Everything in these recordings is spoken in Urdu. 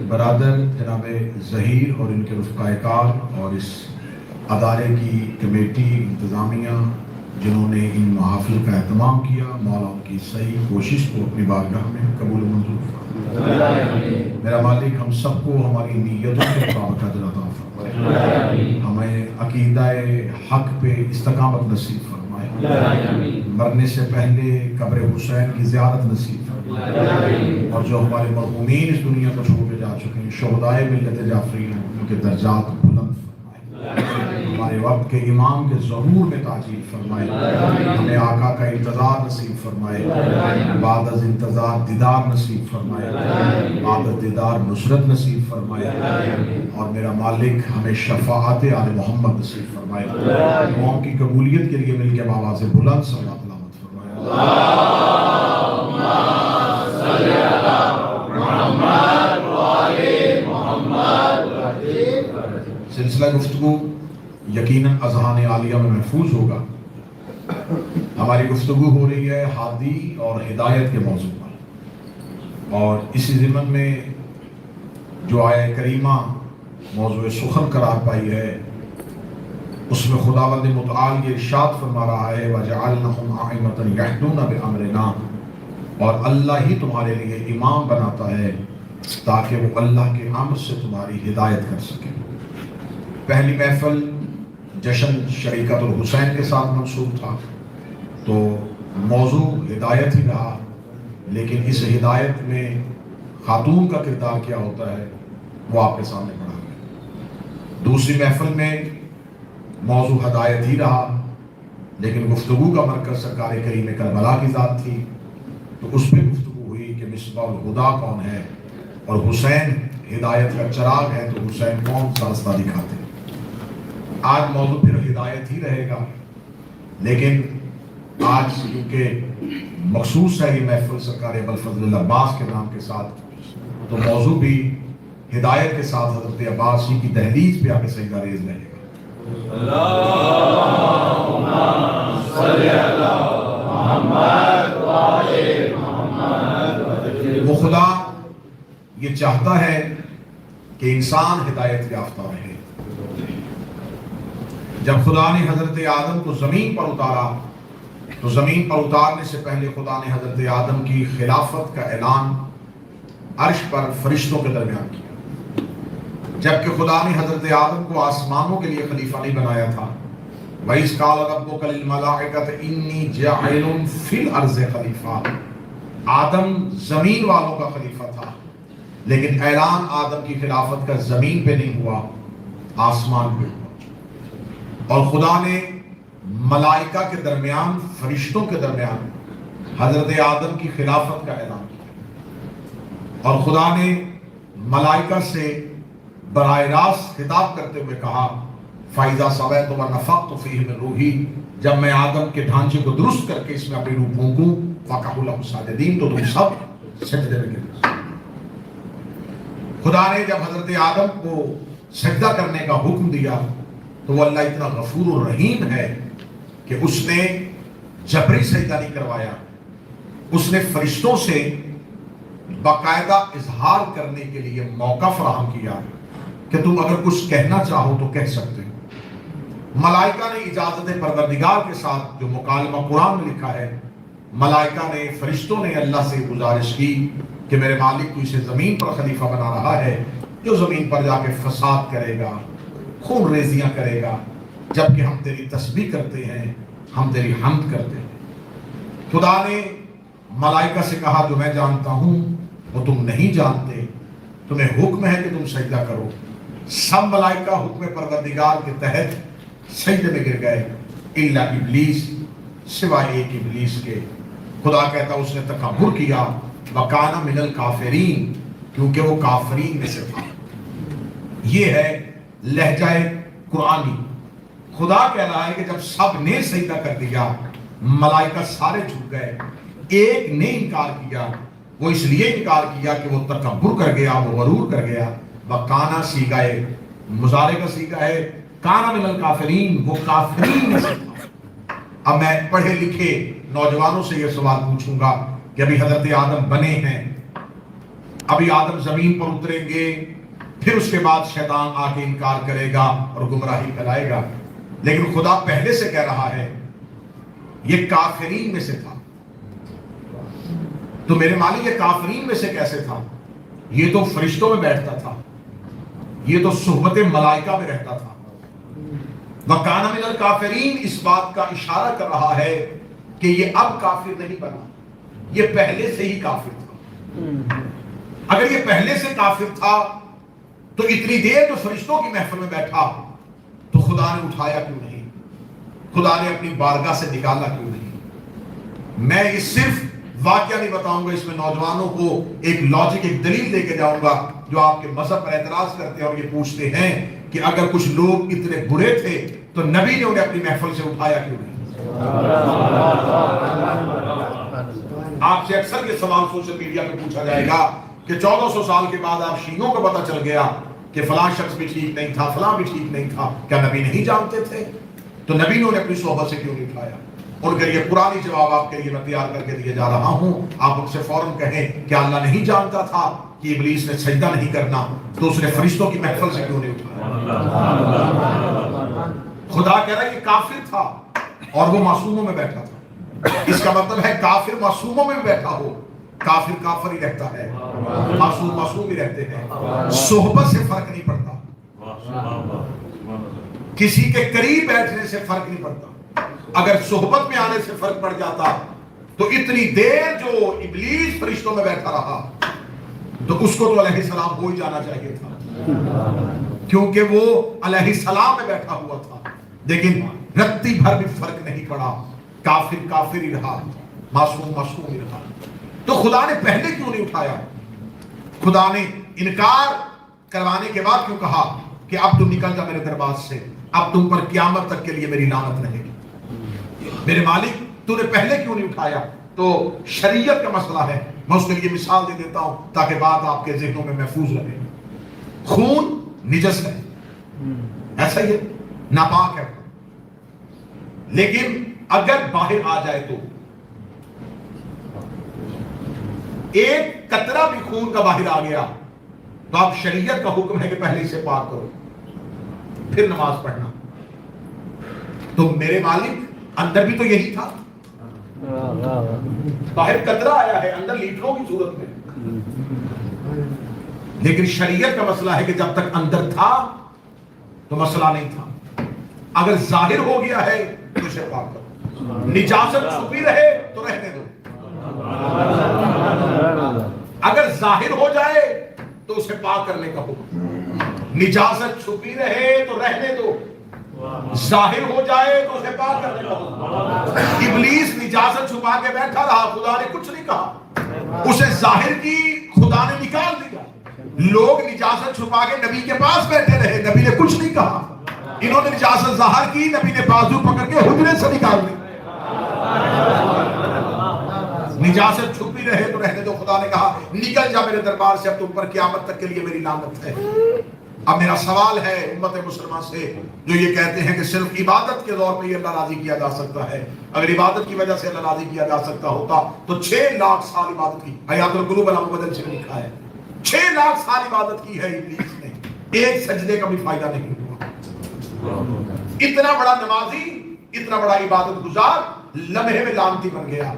برادر جناب ظہیر اور ان کے رفقائے کار اور اس ادارے کی کمیٹی انتظامیہ جنہوں نے ان محافل کا اہتمام کیا، مولا ان کی صحیح کوشش کو اپنی بارگاہ میں قبول و منظور فرمائے۔ میرا مالک ہم سب کو ہماری نیتوں کے مطابق اجر عطا فرمائے، ہمیں عقیدہ حق پہ استقامت نصیب فرمائے، مرنے سے پہلے قبر حسین کی زیارت نصیب فرمائے، اور جو ہمارے مرحومین اس دنیا کو چھوڑ کے جا چکے ہیں شہدائے ملت جعفری ان کے درجات بلند فرمائے، ہمارے وقت کے امام کے ظہور میں تعجیل فرمائے، ہمیں آقا کا انتظار نصیب فرمائے، بعد از انتظار دیدار نصیب فرمائے، بعد از دیدار نصرت نصیب فرمائے، اور میرا مالک ہمیں شفاعت آل محمد نصیب فرمائے۔ دعاؤں کی قبولیت کے لیے مل کے آواز بلند صلوات علامت فرمائے۔ سلسلہ گفتگو یقیناً اذہان عالیہ میں محفوظ ہوگا۔ ہماری گفتگو ہو رہی ہے ہادی اور ہدایت کے موضوع پر، اور اسی ضمن میں جو آیہ کریمہ موضوع سخن قرار پائی ہے اس میں خداوند متعال یہ ارشاد فرما رہا ہے وَجَعَلْنَهُمْ أَئِمَّةً يَهْدُونَ بِأَمْرِنَا، اور اللہ ہی تمہارے لیے امام بناتا ہے تاکہ وہ اللہ کے امر سے تمہاری ہدایت کر سکے۔ پہلی محفل جشن شریکت الحسین کے ساتھ منسوب تھا تو موضوع ہدایت ہی رہا، لیکن اس ہدایت میں خاتون کا کردار کیا ہوتا ہے وہ آپ کے سامنے پڑھا گیا۔ دوسری محفل میں موضوع ہدایت ہی رہا، لیکن گفتگو کا مرکز سرکار کریم کربلا کی ذات تھی، تو اس پہ گفتگو ہوئی کہ مصباح الہدا کون ہے، اور حسین ہدایت کا چراغ ہے تو حسین کون سا رستہ دکھاتے۔ آج موضوع پھر ہدایت ہی رہے گا، لیکن آج کیونکہ مخصوص ہے یہ محفل سرکار ابوالفضل عباس کے نام کے ساتھ، تو موضوع بھی ہدایت کے ساتھ حضرت عباس کی دہلیز پہ آ کے سجدہ ریز رہے گا۔ اللہم صلی علی محمد و آل محمد۔ وہ خدا یہ چاہتا ہے کہ انسان ہدایت یافتہ رہے۔ جب خدا نے حضرت آدم کو زمین پر اتارا تو زمین پر اتارنے سے پہلے خدا نے حضرت آدم کی خلافت کا اعلان عرش پر فرشتوں کے درمیان کیا، جبکہ خدا نے حضرت آدم کو آسمانوں کے لیے خلیفہ نہیں بنایا تھا۔ وَإِذْ قَالَ رَبُّكَ لِلْمَلَائِكَةِ إِنِّي جَاعِلٌ فِي الْأَرْضِ خلیفہ، آدم زمین والوں کا خلیفہ تھا، لیکن اعلان آدم کی خلافت کا زمین پہ نہیں ہوا، آسمان پہ ہوا، اور خدا نے ملائکہ کے درمیان فرشتوں کے درمیان حضرت آدم کی خلافت کا اعلان کیا، اور خدا نے ملائکہ سے براہ راست خطاب کرتے ہوئے کہا فَإِذَا صَوَيْتُ وَنَفَخْتُ فِيهِ مِن رُوحِي، جب میں آدم کے ڈھانچے کو درست کر کے اس میں اپنی روح پھونکوں فَقَعُوا لَهُ سَاجِدِينَ، تو تم سب سجدے میں گرو۔ خدا نے جب حضرت آدم کو سجدہ کرنے کا حکم دیا تو وہ اللہ اتنا غفور و رحیم ہے کہ اس نے جبری سجدہ نہیں کروایا، اس نے فرشتوں سے باقاعدہ اظہار کرنے کے لیے موقع فراہم کیا کہ تم اگر کچھ کہنا چاہو تو کہہ سکتے ہو۔ ملائکہ نے اجازت پروردگار کے ساتھ جو مکالمہ قرآن میں لکھا ہے، ملائکہ نے فرشتوں نے اللہ سے گزارش کی کہ میرے مالک تو اسے زمین پر خلیفہ بنا رہا ہے جو زمین پر جا کے فساد کرے گا، خون ریزیاں کرے گا، جبکہ ہم تیری تسبیح کرتے ہیں، ہم تیری حمد کرتے ہیں۔ خدا نے ملائکہ سے کہا جو میں جانتا ہوں وہ تم نہیں جانتے، تمہیں حکم ہے کہ تم سجدہ کرو۔ سب ملائکہ حکم پروردگار کے تحت سجدے میں گر گئے الا ابلیس، سوائے ایک ابلیس کے۔ خدا کہتا اس نے تکبر کیا وَكَانَ مِنَ الْكَافِرِينَ، کیونکہ وہ کافرین میں سے تھا۔ یہ ہے لہجہ قرآنی۔ خدا کہہ رہا ہے کہ جب سب نے سجدہ کر دیا، ملائکہ سارے جھک گئے، ایک نے انکار کیا، وہ اس لیے انکار کیا کہ وہ تکبر کر گیا، وہ غرور کر گیا۔ وَكَانَ سیغہ مضارع کا سیغہ ہے کَانَ مِنَ الْكَافِرِينَ، وہ کافرین میں سے تھا۔ اب میں پڑھے لکھے نوجوانوں سے یہ سوال پوچھوں گا کہ ابھی حضرت آدم بنے ہیں، ابھی آدم زمین پر اتریں گے، پھر اس کے بعد شیطان آ کے انکار کرے گا اور گمراہی پھیلائے گا. لیکن خدا پہلے سے کہہ رہا ہے یہ کافرین میں سے تھا. تو میرے مالک یہ کافرین میں سے کیسے تھا؟ یہ تو فرشتوں میں بیٹھتا تھا، یہ تو صحبت ملائکہ میں رہتا تھا. وَكَانَ مِنَ الْكَافِرِينَ اس بات کا اشارہ کر رہا ہے کہ یہ اب کافر نہیں بنا، یہ پہلے سے ہی کافر تھا. اگر یہ پہلے سے کافر تھا تو اتنی دیر جو فرشتوں کی محفل میں بیٹھا تو خدا نے اٹھایا کیوں نہیں؟ خدا نے اپنی بارگاہ سے نکالا کیوں نہیں؟ میں یہ صرف واقعہ نہیں بتاؤں گا، اس میں نوجوانوں کو ایک لاجک، ایک دلیل دے کے جاؤں گا جو آپ کے مذہب پر اعتراض کرتے ہیں اور یہ پوچھتے ہیں کہ اگر کچھ لوگ اتنے برے تھے تو نبی نے انہیں اپنی محفل سے اٹھایا کیوں نہیں؟ آپ سے اکثر یہ سوال سوشل میڈیا پہ پوچھا جائے گا کہ 1400 سال کے بعد آپ شیعوں کو پتہ چل گیا کہ فلاں شخص بھی ٹھیک نہیں تھا، فلاں بھی ٹھیک نہیں تھا، کیا نبی نہیں جانتے تھے؟ تو نبی نے انہیں اپنی صحبت سے کیوں نہیں اٹھایا؟ اور اگر یہ پرانی جواب آپ کے لیے میں تیار کر کے دیے جا رہا ہوں، آپ ان سے فوراً کہیں کہ اللہ نہیں جانتا تھا کہ ابلیس نے سجدہ نہیں کرنا تو اس نے فرشتوں کی محفل سے کیوں نہیں اٹھایا؟ خدا کہہ رہا ہے کہ کافر تھا اور وہ معصوموں میں بیٹھا تھا. اس کا مطلب ہے کافر معصوموں میں بیٹھا ہو. کافر کافر ہی رہتا ہے، معصوم معصوم ہی رہتے ہیں. صحبت سے فرق نہیں پڑتا، کسی کے قریب بیٹھنے سے فرق نہیں پڑتا. اگر صحبت میں آنے سے فرق پڑ جاتا تو اتنی دیر جو ابلیس فرشتوں میں بیٹھا رہا تو اس کو تو علیہ السلام ہو ہی جانا چاہیے تھا، کیونکہ وہ علیہ السلام میں بیٹھا ہوا تھا. لیکن رتی بھر بھی فرق نہیں پڑا، کافر کافر ہی رہا، معصوم معصوم ہی رہا. تو خدا نے پہلے کیوں نہیں اٹھایا؟ خدا نے انکار کروانے کے بعد کیوں کہا کہ اب تم نکل جا میرے دربار سے، اب تم پر قیامت تک کے لیے میری لعنت رہے گی؟ میرے مالک تو نے پہلے کیوں نہیں اٹھایا؟ تو شریعت کا مسئلہ ہے. میں اس کے لیے مثال دے دیتا ہوں تاکہ بات آپ کے ذہنوں میں محفوظ رہے. خون نجس ہے، ایسا ہی ہے، ناپاک ہے، لیکن اگر باہر آ جائے تو ایک قطرہ بھی خون کا باہر آ گیا تو اب شریعت کا حکم ہے کہ پہلے اسے پاک کرو پھر نماز پڑھنا. تو میرے مالک اندر بھی تو یہی تھا، باہر قطرہ آیا ہے، اندر لیٹروں کی صورت میں. لیکن شریعت کا مسئلہ ہے کہ جب تک اندر تھا تو مسئلہ نہیں تھا. اگر ظاہر ہو گیا ہے تو اسے پاک کرو. نجاست چھپی رہے تو رہنے دو، اگر ظاہر ہو جائے تو اسے پاک کرنے کا حکم. نجاست چھپی رہے تو رہنے دو، ظاہر ہو جائے تو اسے پاک کرنے کا حکم. ابلیس نجاست چھپا کے بیٹھا رہا، خدا نے کچھ نہیں کہا. اسے ظاہر کی، خدا نے نکال دیا. لوگ نجاست چھپا کے نبی کے پاس بیٹھے رہے، نبی نے کچھ نہیں کہا. انہوں نے نجاست ظاہر کی، نبی نے بازو پکڑ کے حجرے سے نکال دی. نجاست چھپی رہے تو رہنے دو. خدا نے کہا نکل جا میرے دربار سے، اب تم پر قیامت تک کے لیے میری لعنت ہے. اب میرا سوال ہے امت مسلمہ سے جو یہ کہتے ہیں کہ صرف عبادت کے دور پہ یہ اللہ راضی کیا جا سکتا ہے. اگر عبادت کی وجہ سے اللہ راضی کیا جا سکتا ہوتا تو 6 لاکھ سال عبادت کی. حیات القلوب المبدل سے لکھا ہے 6 لاکھ سال عبادت کی ہے ابلیس نے، ایک سجدے کا بھی فائدہ نہیں ہوا. اتنا بڑا نمازی، اتنا بڑا عبادت گزار لمحے میں لعنتی بن گیا.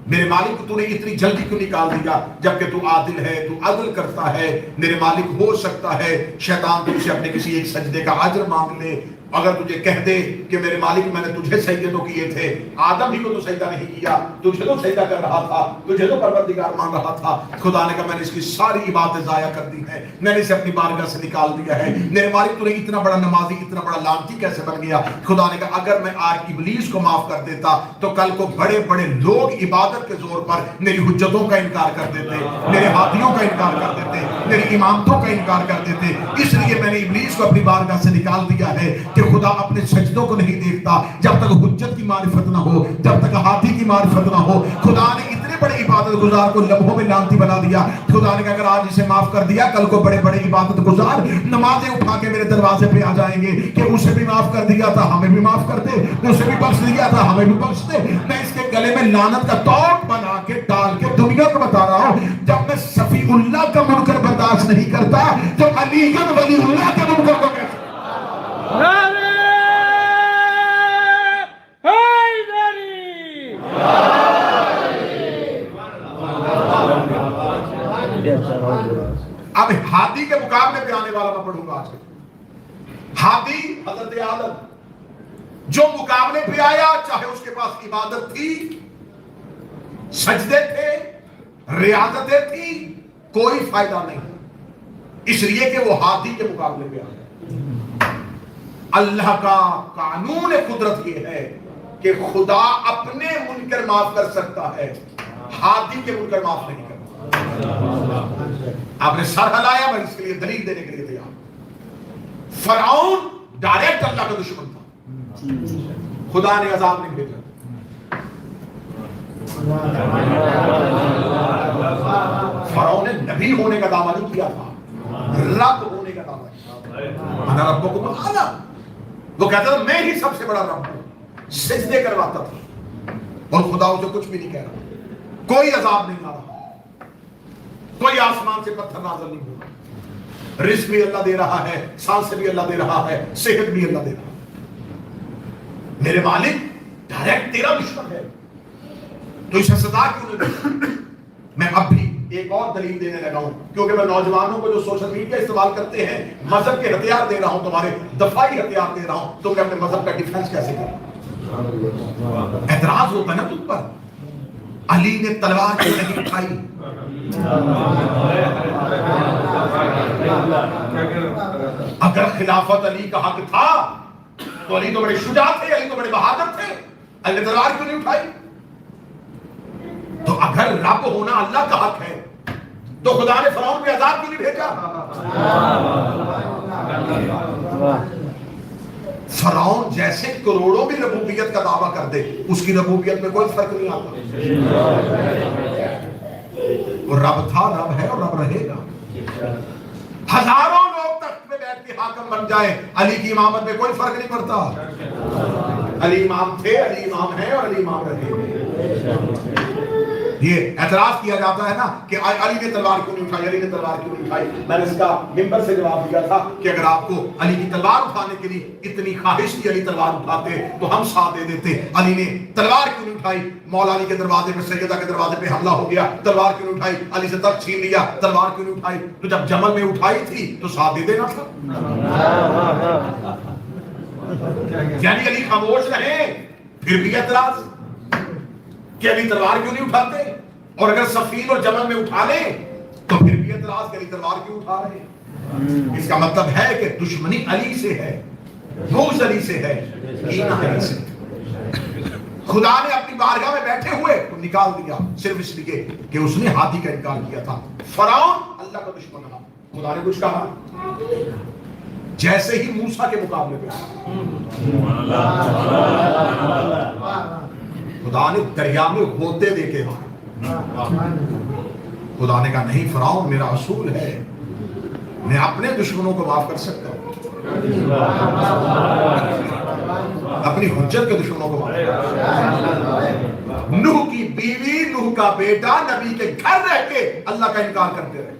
میرے مالک تو نے اتنی جلدی کیوں نکال دیا جبکہ تو عادل ہے، تو عدل کرتا ہے. میرے مالک ہو سکتا ہے شیطان تم سے اپنے کسی ایک سجدے کا اجر مانگ لے. اگر تجھے کہہ دے کہ میرے مالک میں نے تجھے سجدے تو کیے تھے، آدم ہی کو تو سجدہ نہیں کیا، تجھے تو سجدہ کر رہا تھا، تجھے تو پروردگار مان رہا تھا. خدا نے کہا میں نے اس کی ساری عبادتیں ضائع کر دی ہیں، میں نے اسے اپنی بارگاہ سے نکال دیا ہے. میرے مالک تو نے اتنا بڑا نمازی، اتنا بڑا لعنتی کیسے بن گیا؟ خدا نے کہا اگر میں آج ابلیس کو معاف کر دیتا تو کل کو بڑے بڑے لوگ عبادت کے زور پر میری حجتوں کا انکار کر دیتے، میرے ہادیوں کا انکار کر دیتے، میری امامتوں کا انکار کر دیتے. اس لیے میں نے ابلیس کو اپنی بارگاہ سے نکال دیا ہے کہ خدا اپنے سجدوں کو نہیں دیکھتا جب تک حجت کی معرفت نہ ہو، جب تک ہاتھی کی معرفت نہ ہو۔ خدا نے اتنے بڑے عبادت گزار کو لمحوں میں لعنتی بنا دیا۔ خدا نے کہا اگر آج اسے معاف کر دیا، کل کو بڑے بڑے عبادت گزار نمازیں اٹھا کے میرے دروازے پہ آ جائیں گے کہ اسے بھی معاف کر دیا تھا، ہمیں بھی معاف کر دے، اسے بھی بخش دیا تھا، ہمیں بھی بخش دے۔ میں اس کے گلے میں لعنت کا توق بنا کے ڈال کے دنیا کو بتا رہا ہوں، جب میں صفی اللہ کا منکر برداشت نہیں کرتا تو علی گڑھ ولی اللہ کے منکر کو کیسے؟ اب ہادی کے مقابلے پہ آنے والا میں پڑھوں گا آج کے۔ ہادی حضرت آدم جو مقابلے پہ آیا، چاہے اس کے پاس عبادت تھی، سجدے تھے، ریاضتیں تھی، کوئی فائدہ نہیں، اس لیے کہ وہ ہادی کے مقابلے پہ آیا۔ اللہ کا قانون قدرت یہ ہے کہ خدا اپنے منکر معاف کر سکتا ہے، ہادی کے منکر معاف نہیں کرتا۔ آپ نے سر ہلایا، میں اس کے لیے دلیل دینے کے لیے تیار۔ فرعون ڈائریکٹ اللہ کا دشمن تھا، خدا نے عذاب نہیں بھیجا۔ فرعون نے نبی ہونے کا دعویٰ نہیں کیا تھا، رب ہونے کا دعویٰ کیا۔ انا ربکم الاعلی، وہ کہتا تھا میں ہی سب سے بڑا رب ہوں، سجدے کرواتا تھا، اور خدا اسے کچھ بھی نہیں کہہ رہا، کوئی عذاب نہیں آ رہا، کوئی آسمان سے پتھر نازل نہیں ہو رہا، رزق بھی اللہ دے رہا ہے، سانس بھی اللہ دے رہا ہے، صحت بھی اللہ دے رہا ہے۔ میرے مالک ڈائریکٹ تیرا دشمن ہے، تو اسے سزا کیوں نہیں؟ میں اب بھی ایک اور دلیل دینے لگا ہوں، کیونکہ میں نوجوانوں کو جو سوشل میڈیا استعمال کرتے ہیں مذہب کے ہتھیار دے رہا ہوں، تمہارے دفاعی ہتھیار دے رہا ہوں، تو میں اپنے مذہب کا ڈیفنس کیسے کروں؟ اعتراض ہوتا ہے نا تم پر، علی نے تلوار کیوں نہیں اٹھائی؟ اگر خلافت علی کا حق تھا تو علی تو بڑے شجاع تھے، علی تو بڑے بہادر تھے، علی نے تلوار کیوں نہیں اٹھائی؟ تو اگر رب ہونا اللہ کا حق ہے تو خدا نے فرعون پہ عذاب کیوں نہیں بھیجا؟ فرعون جیسے کروڑوں بھی ربوبیت کا دعویٰ کر دے، اس کی ربوبیت میں کوئی فرق نہیں آتا۔ وہ رب تھا، رب ہے اور رب رہے گا۔ ہزاروں لوگ تخت پہ بیٹھ کے حاکم بن جائیں، علی کی امامت میں کوئی فرق نہیں پڑتا۔ علی امام تھے، علی امام ہیں اور علی امام رہے گا۔ یہ اعتراض کیا جاتا ہے نا کہ علی نے تلوار کیوں نہیں اٹھائی، علی نے تلوار کیوں نہیں اٹھائی۔ میں نے اس کا ممبر سے جواب دیا تھا کہ اگر آپ کو علی کی تلوار اٹھانے کے لیے اتنی خواہش تھی علی تلوار اٹھاتے تو ہم ساتھ دے دیتے۔ علی نے تلوار کیوں نہیں اٹھائی؟ مولا علی کے دروازے پہ، سیدہ کے دروازے پہ حملہ ہو گیا، تلوار کیوں نہیں اٹھائی؟ علی سے تخت چھین لیا، تلوار کیوں نہیں اٹھائی؟ تو جب جمل میں اٹھائی تھی تو ساتھ دے دینا تھا۔ یعنی علی خاموش رہے پھر بھی اعتراض کہ علی تلوار کیوں نہیں اٹھاتے، اور اگر صفین اور جمل میں اٹھا لیں تو پھر بھی اعتراض کہ علی تلوار کیوں اٹھا رہے ہیں۔ اس کا مطلب ہے کہ دشمنی علی سے ہے، بغض علی سے ہے، کینہ علی سے۔ خدا نے اپنی بارگاہ میں بیٹھے ہوئے کو نکال دیا صرف اس لیے کہ اس نے ہاتھی کا انکار کیا تھا۔ فرعون اللہ کا دشمن تھا، خدا نے کچھ کہا جیسے ہی موسیٰ کے مقابلے پہ خدا نے دریا میں غوطے دے کے خدا نے کہا نہیں فرعون میرا اصول ہے، میں اپنے دشمنوں کو معاف کر سکتا ہوں، اپنی حجت کے دشمنوں کو معاف کر سکتا ہوں۔ نوح کی بیوی، نوح کا بیٹا نبی کے گھر رہ کے اللہ کا انکار کرتے رہے،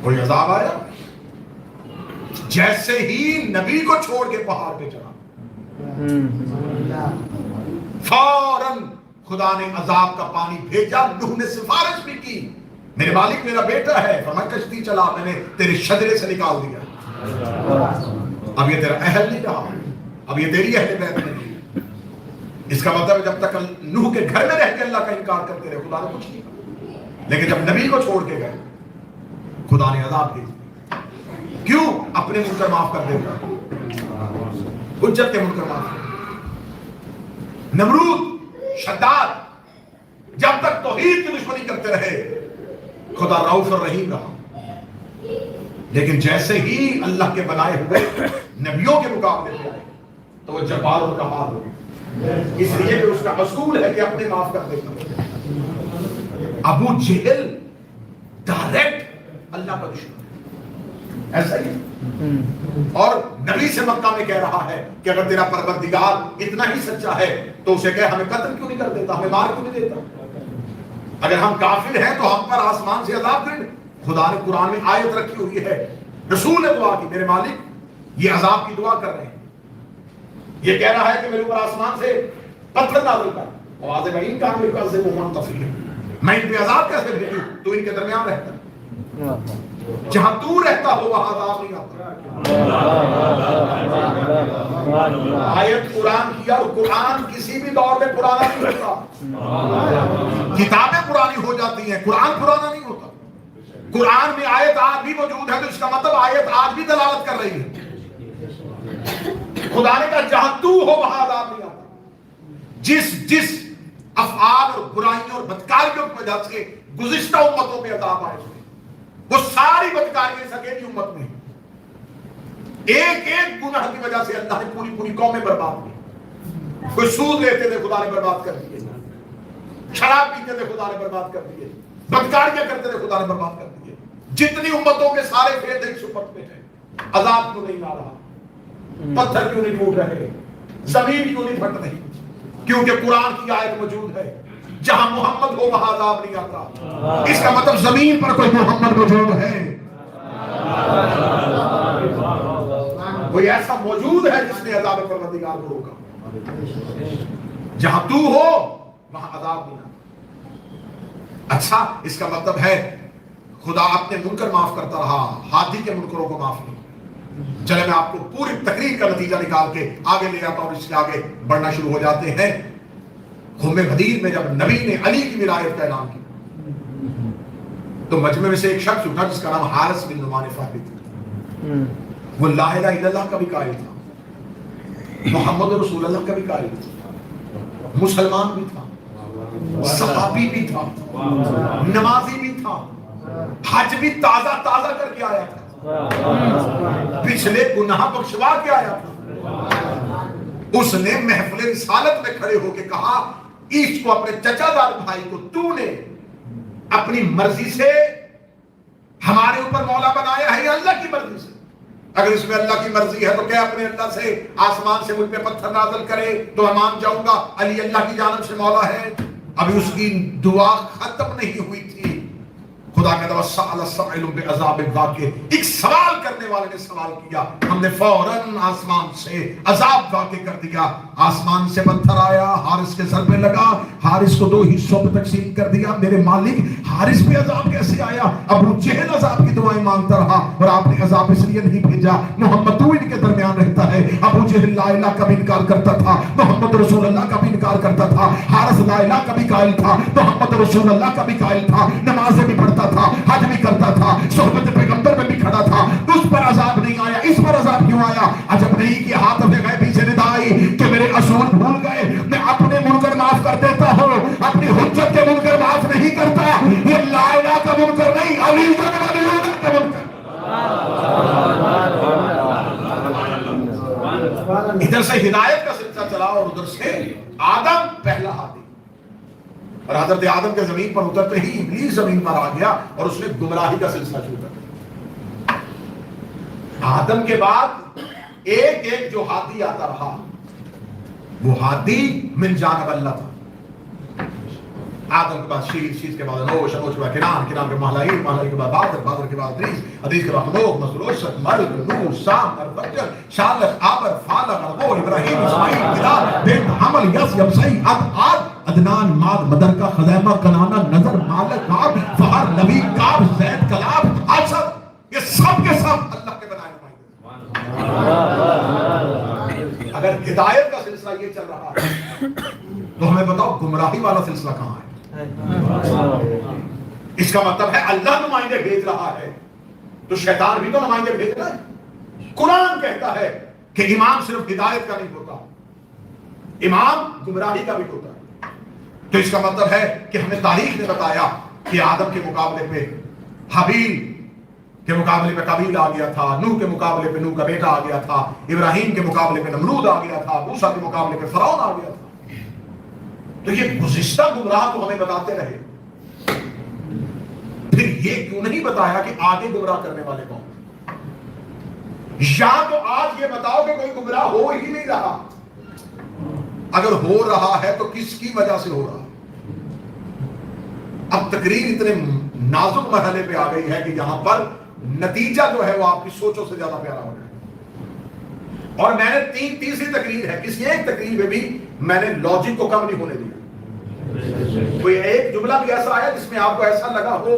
کوئی عذاب آیا؟ جیسے ہی نبی کو چھوڑ کے پہاڑ پہ چڑھا فوراً خدا نے عذاب کا پانی بھیجا۔ نوح نے سفارش بھی کی، میرے مالک میرا بیٹا ہے، فرمایا کشتی چلا، میں نے تیرے شجرے سے نکال دیا، اب یہ تیرا اہل نہیں رہا، اب یہ تیری اہل بیت نہیں۔ اس کا مطلب جب تک نوح کے گھر میں رہ کے اللہ کا انکار کرتے رہے خدا نے کچھ نہیں کہا، لیکن جب نبی کو چھوڑ کے گئے خدا نے عذاب بھیج دیا۔ کیوں؟ اپنے منکر معاف کر دیتا، حجت کے منکر معاف کر۔ نمرود، شداد جب تک توحید کی دشمنی کرتے رہے خدا رؤوف اور رحیم رہا، لیکن جیسے ہی اللہ کے بنائے ہوئے نبیوں کے مقابلے میں آئے تو وہ جبار اور کمال ہوگی، اس لیے کہ اس کا اصول ہے کہ اپنے معاف کر دیتا۔ ابو جہل ڈائریکٹ اللہ کا دشمن ہے، ایسا ہی، اور نبی سے مکہ میں کہہ رہا ہے کہ اگر تیرا پروردگار اتنا ہی سچا ہے تو اسے کہہ ہمیں قتل کیوں نہیں کر دیتا، ہمیں مار کیوں نہیں دیتا؟ اگر ہم کافر ہیں تو ہم پر آسمان سے عذاب دے۔ خدا نے قرآن میں آیت رکھی ہوئی ہے، رسول نے دعا کی، میرے مالک یہ عذاب کی دعا کر رہے ہیں، یہ کہہ رہا ہے کہ میرے اوپر آسمان سے پتھر نازل کر، آواز بہین کہاں میرے پاس سے وہ منتفی ہے، میں ان پہ عذاب کیسے بھیجوں؟ تو ان کے درمیان رہتا ہے، جہاں تو رہتا ہو وہاں عذاب نہیں آتا۔ آیت قرآن کیا، اور قرآن کسی بھی دور میں پرانا نہیں ہوتا، کتابیں پرانی ہو جاتی ہیں، قرآن پرانا نہیں ہوتا۔ قرآن میں آیت آج بھی موجود ہے تو اس کا مطلب آیت آج بھی دلالت کر رہی ہے۔ خدا نے کہا جہاں تو ہو وہاں عذاب نہیں آتا۔ جس افعال اور برائیوں اور بدکاریوں کی وجہ سے گزشتہ امتوں میں عذاب آئے ہوئے، وہ ساری بدکاریاں اس اکیلی امت میں، ایک ایک گناہ کی وجہ سے اللہ نے پوری قومیں برباد کی۔ کوئی سود لیتے تھے خدا نے برباد کر دیے، شراب پیتے تھے خدا نے برباد کر دیے، بدکاریاں کرتے تھے خدا نے برباد کر دیے۔ جتنی امتوں کے سارے فیض ایک امت میں ہیں، عذاب کیوں نہیں آ رہا؟ پتھر کیوں نہیں ٹوٹ رہے؟ زمین کیوں نہیں پھٹ رہی؟ کیونکہ قرآن کی آیت موجود ہے، جہاں محمد ہو وہاں عذاب نہیں آتا۔ اس کا مطلب زمین پر کوئی محمد موجود ہے، کوئی ایسا موجود ہے جس نے عذاب پروردگار کو روکا۔ جہاں تو ہو وہاں عذاب نہیں آتا۔ اچھا، اس کا مطلب ہے خدا اپنے منکر معاف کرتا رہا، ہادی کے منکروں کو معاف نہیں۔ چلے میں آپ کو پوری تقریر کا نتیجہ نکال کے آگے لے آتا ہوں، اس سے آگے بڑھنا شروع ہو جاتے ہیں۔ خم غدیر میں جب نبی نے علی کی ولایت کا اعلان کیا تو مجمع میں سے ایک شخص اٹھا جس کا نام حارث بن نعمان فہری تھا۔ وہ لا الہ الا اللہ کا بھی قائل تھا، محمد رسول اللہ کا بھی قائل تھا، مسلمان بھی تھا، صحابی بھی تھا، نمازی بھی تھا، حج بھی تازہ کر کے آیا تھا، پچھلے گناہ بخشوا کے آیا تھا۔ اس نے محفل رسالت میں کھڑے ہو کے کہا، اس کو اپنے چچا دار بھائی کو تو نے اپنی مرضی سے ہمارے اوپر مولا بنایا ہے یا اللہ کی مرضی سے؟ اگر اس میں اللہ کی مرضی ہے تو کیا اپنے اللہ سے آسمان سے مجھ پہ پتھر نازل کرے تو میں مان جاؤں گا علی اللہ کی جانب سے مولا ہے۔ ابھی اس کی دعا ختم نہیں ہوئی تھی، خدا کہتا وَسَأَلَ سَائِلٌ بِعَذَابٍ وَاقِعٍ، ایک سوال کرنے والے نے سوال کیا، ہم نے فوراً آسمان سے عذاب واقع کر دیا۔ آسمان سے پتھر آیا، حارث کے سر پہ لگا، حارث کو 2 حصوں پہ تقسیم کر دیا۔ میرے مالک، حارث پہ عذاب کیسے آیا؟ ابو جہل عذاب کی دعائیں مانگتا رہا اور آپ نے عذاب اس لیے نہیں بھیجا، محمد تو ان کے درمیان رہتا ہے۔ ابو جہل لا الہ کا بھی انکار کرتا تھا، محمد رسول اللہ کا بھی انکار کرتا تھا۔ حارث لا الہ کا بھی قائل تھا، محمد رسول اللہ کا بھی قائل تھا، نمازیں بھی پڑھتا تھا، حج بھی کرتا تھا، صحبت پیغمبر میں بھی کھڑا تھا۔ اس پر عذاب نہیں آیا، اس پر عذاب کیوں آیا؟ عجب نہیں کہ ہاتھ میں غیبی سے ندا آئی کہ میرے اصول بھول گئے، میں اپنے منکر معاف کر دیتا ہوں، اپنی حجت کے منکر معاف نہیں کرتا۔ یہ لا الہ کا منکر نہیں، علی کا منکر۔ ادھر سے ہدایت کا سلسلہ چلا اور ادھر سے آدم پہلا ہاتھی، اور حضرت آدم کے زمین پر اترتے ہی ابلیس زمین پر آ گیا اور اس نے گمراہی کا سلسلہ شروع کر دیا۔ آدم کے بعد ایک ایک جو ہاتھی آتا رہا وہ ہاتھی من جانب اللہ تھا۔ آدم کے بعد شیش کے بعد نوش کے بعد کنان کے بعد مہلائیل کے بعد بادر کے بعد حدیث کے بعد خلوق مسروشت مرد نور سام ارفجر شالخ آبر فالق ارغو ابراہیم اسماعیل بلال بن حمل یس یبسائی عد عدنان ماد مدر کا خزیمہ کنانا نظر مالک کاب فہر نبی کاب زید کلاب آسد، یہ سب کے سب اللہ کے بنائے ہوئے۔ اگر ہدایت کا سلسلہ یہ چل رہا ہے تو ہمیں بتاؤ گمراہی والا سلسلہ کہاں ہے؟ اس کا مطلب ہے اللہ نمائندے بھیج رہا ہے تو شیطان بھی تو نمائندے بھیج رہا ہے۔ قرآن کہتا ہے کہ امام صرف ہدایت کا نہیں ہوتا، امام گمراہی کا بھی ہوتا ہے۔ تو اس کا مطلب ہے کہ ہمیں تاریخ نے بتایا کہ آدم کے مقابلے پہ حابیل کے مقابلے پہ قابیل آ گیا تھا، نوح کے مقابلے پہ نوح کا بیٹا آ گیا تھا، ابراہیم کے مقابلے پہ نمرود آ گیا تھا، موسیٰ کے مقابلے پہ فرعون آ گیا تھا۔ تو یہ گزشتہ گمراہ تو ہمیں بتاتے رہے، پھر یہ کیوں نہیں بتایا کہ آگے گمراہ کرنے والے کون؟ یا تو آج یہ بتاؤ کہ کوئی گمراہ ہو ہی نہیں رہا، اگر ہو رہا ہے تو کس کی وجہ سے ہو رہا؟ اب تقریر اتنے نازک مرحلے پہ آ گئی ہے کہ یہاں پر نتیجہ جو ہے وہ آپ کی سوچوں سے زیادہ پیارا ہو گیا۔ اور میں نے تیسری تقریر ہے، کسی ایک تقریر میں بھی میں نے لاجک کو کم نہیں ہونے دیا۔ کوئی ایک جملہ بھی ایسا آیا جس میں آپ کو ایسا لگا ہو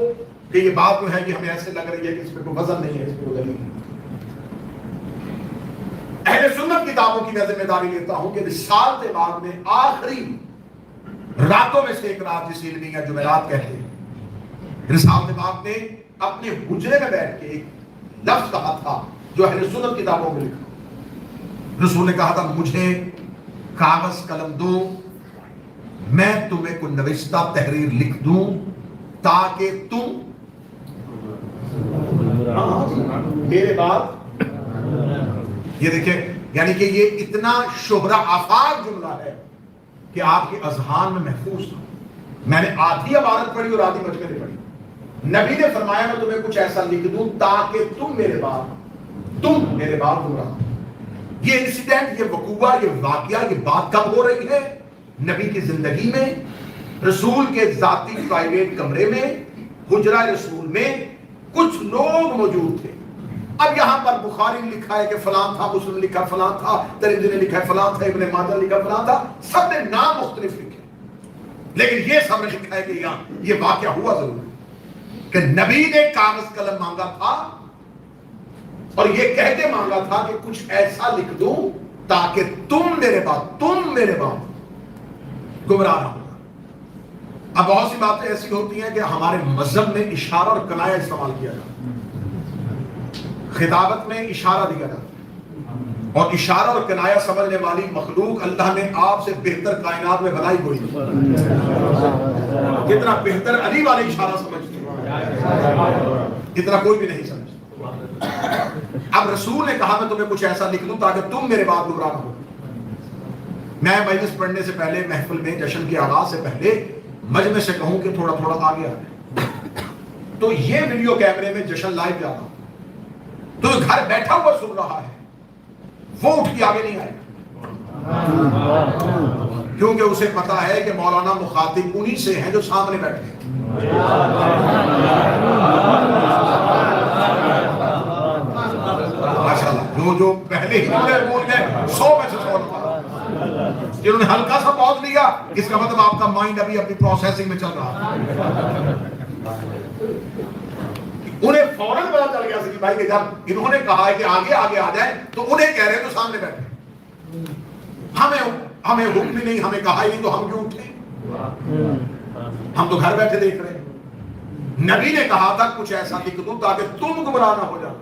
کہ یہ بات جو ہے کہ ہمیں ایسے لگ رہی ہے کہ اس پہ کوئی وزن نہیں ہے، اس پہ کوئی دلیل نہیں۔ اہل سنت کتابوں کی میں ذمہ داری لیتا ہوں کہ رسالت بعد میں آخری راتوں میں سے ایک رات جس علمی یا جمعرات کہتے ہیں، رسالت بعد نے اپنے حجرے میں بیٹھ کے ایک لفظ کہا تھا جو اہل سنت کتابوں میں لکھا۔ رسول نے کہا تھا مجھے کاغذ قلم دو، میں تمہیں کوئی نوشتہ تحریر لکھ دوں تاکہ تم میرے بعد، یہ دیکھیں یعنی کہ یہ اتنا شہرہ آفاق جملہ ہے کہ آپ کے اذہان میں محفوظ تھا۔ میں نے آدھی عبارت پڑھی اور آدھی مجمع نے پڑھی۔ نبی نے فرمایا میں تمہیں کچھ ایسا لکھ دوں تاکہ تم میرے بعد گمراہ۔ یہ انسیڈنٹ، یہ وقوع، یہ واقعہ، یہ بات کب ہو رہی ہے؟ نبی کی زندگی میں، رسول کے ذاتی پرائیویٹ کمرے میں، حجرہ رسول میں کچھ لوگ موجود تھے۔ اب یہاں پر بخاری نے لکھا ہے کہ فلاں تھا، مسلم نے لکھا فلاں تھا، ترمذی نے لکھا ہے فلاں تھا، ابن ماجہ نے لکھا فلاں تھا، سب نے نام مختلف لکھے، لیکن یہ سب نے لکھا ہے کہ یہاں یہ واقعہ ہوا ضرور ہے کہ نبی نے کاغذ قلم مانگا تھا اور یہ کہتے مانگا تھا کہ کچھ ایسا لکھ دوں تاکہ تم میرے بعد گمراہ نہ ہو۔ اب بہت سی باتیں ایسی ہوتی ہیں کہ ہمارے مذہب میں اشارہ اور کنایہ استعمال کیا جاتا ہے، خطابت میں اشارہ دیا جاتا ہے، اور اشارہ اور کنایہ سمجھنے والی مخلوق اللہ نے آپ سے بہتر کائنات میں بنائی کوئی نہیں۔ جتنا بہتر علی والے اشارہ سمجھتے ہیں اتنا کوئی بھی نہیں سمجھتا۔ اب رسول نے کہا میں تمہیں کچھ ایسا لکھ دوں تاکہ تم میرے بعد گمراہ نہ ہو۔ میں مجلس پڑھنے سے پہلے، محفل میں، جشن کے آغاز سے پہلے مجمع سے کہوں کہ تھوڑا تھوڑا آگے آ جائے، تو یہ ویڈیو کیمرے میں جشن لائیو جا رہا ہوں، تو گھر بیٹھا ہوا سن رہا ہے، وہ اٹھ کے آگے نہیں آئے کیونکہ اسے پتا ہے کہ مولانا مخاطب انہی سے ہیں جو سامنے بیٹھے ہیں۔ ماشاءاللہ، جو پہلے ہی بول گئے 100 میں سے 100 جنہوں نے ہلکا سا پاز لیا، اس کا مطلب آپ کا مائنڈ ابھی اپنی پروسیسنگ میں چل رہا ہے۔ انہیں فوراً پتا چل گیا کہ بھائی کہ جب انہوں نے کہا ہے کہ آگے آگے آ جائے تو انہیں کہہ رہے ہیں تو سامنے بیٹھے، ہمیں حکم بھی نہیں، ہمیں کہا ہی نہیں تو ہم کیوں اٹھے؟ ہم تو گھر بیٹھے دیکھ رہے ہیں۔ نبی نے کہا تھا کچھ ایسا لکھ دوں تاکہ تم گمراہ نہ ہو جاؤ۔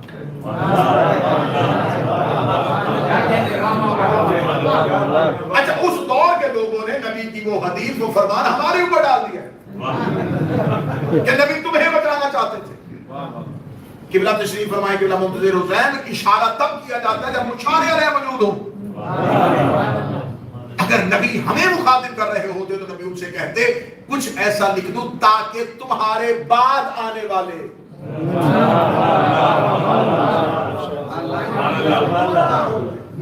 اچھا، اس دور کے لوگوں نے نبی کی وہ حدیث، وہ فرمان ہمارے اوپر ڈال دیا کہ نبی تمہیں بچانا چاہتے تھے۔ قبلہ تشریف فرمائے، قبلہ منتظر حسین، اشارہ تب کیا جاتا ہے جب مشار علیہ موجود ہو۔ اگر نبی ہمیں مخاطب کر رہے ہوتے تو نبی ان سے کہتے کچھ ایسا لکھ دوں تاکہ تمہارے بعد آنے والے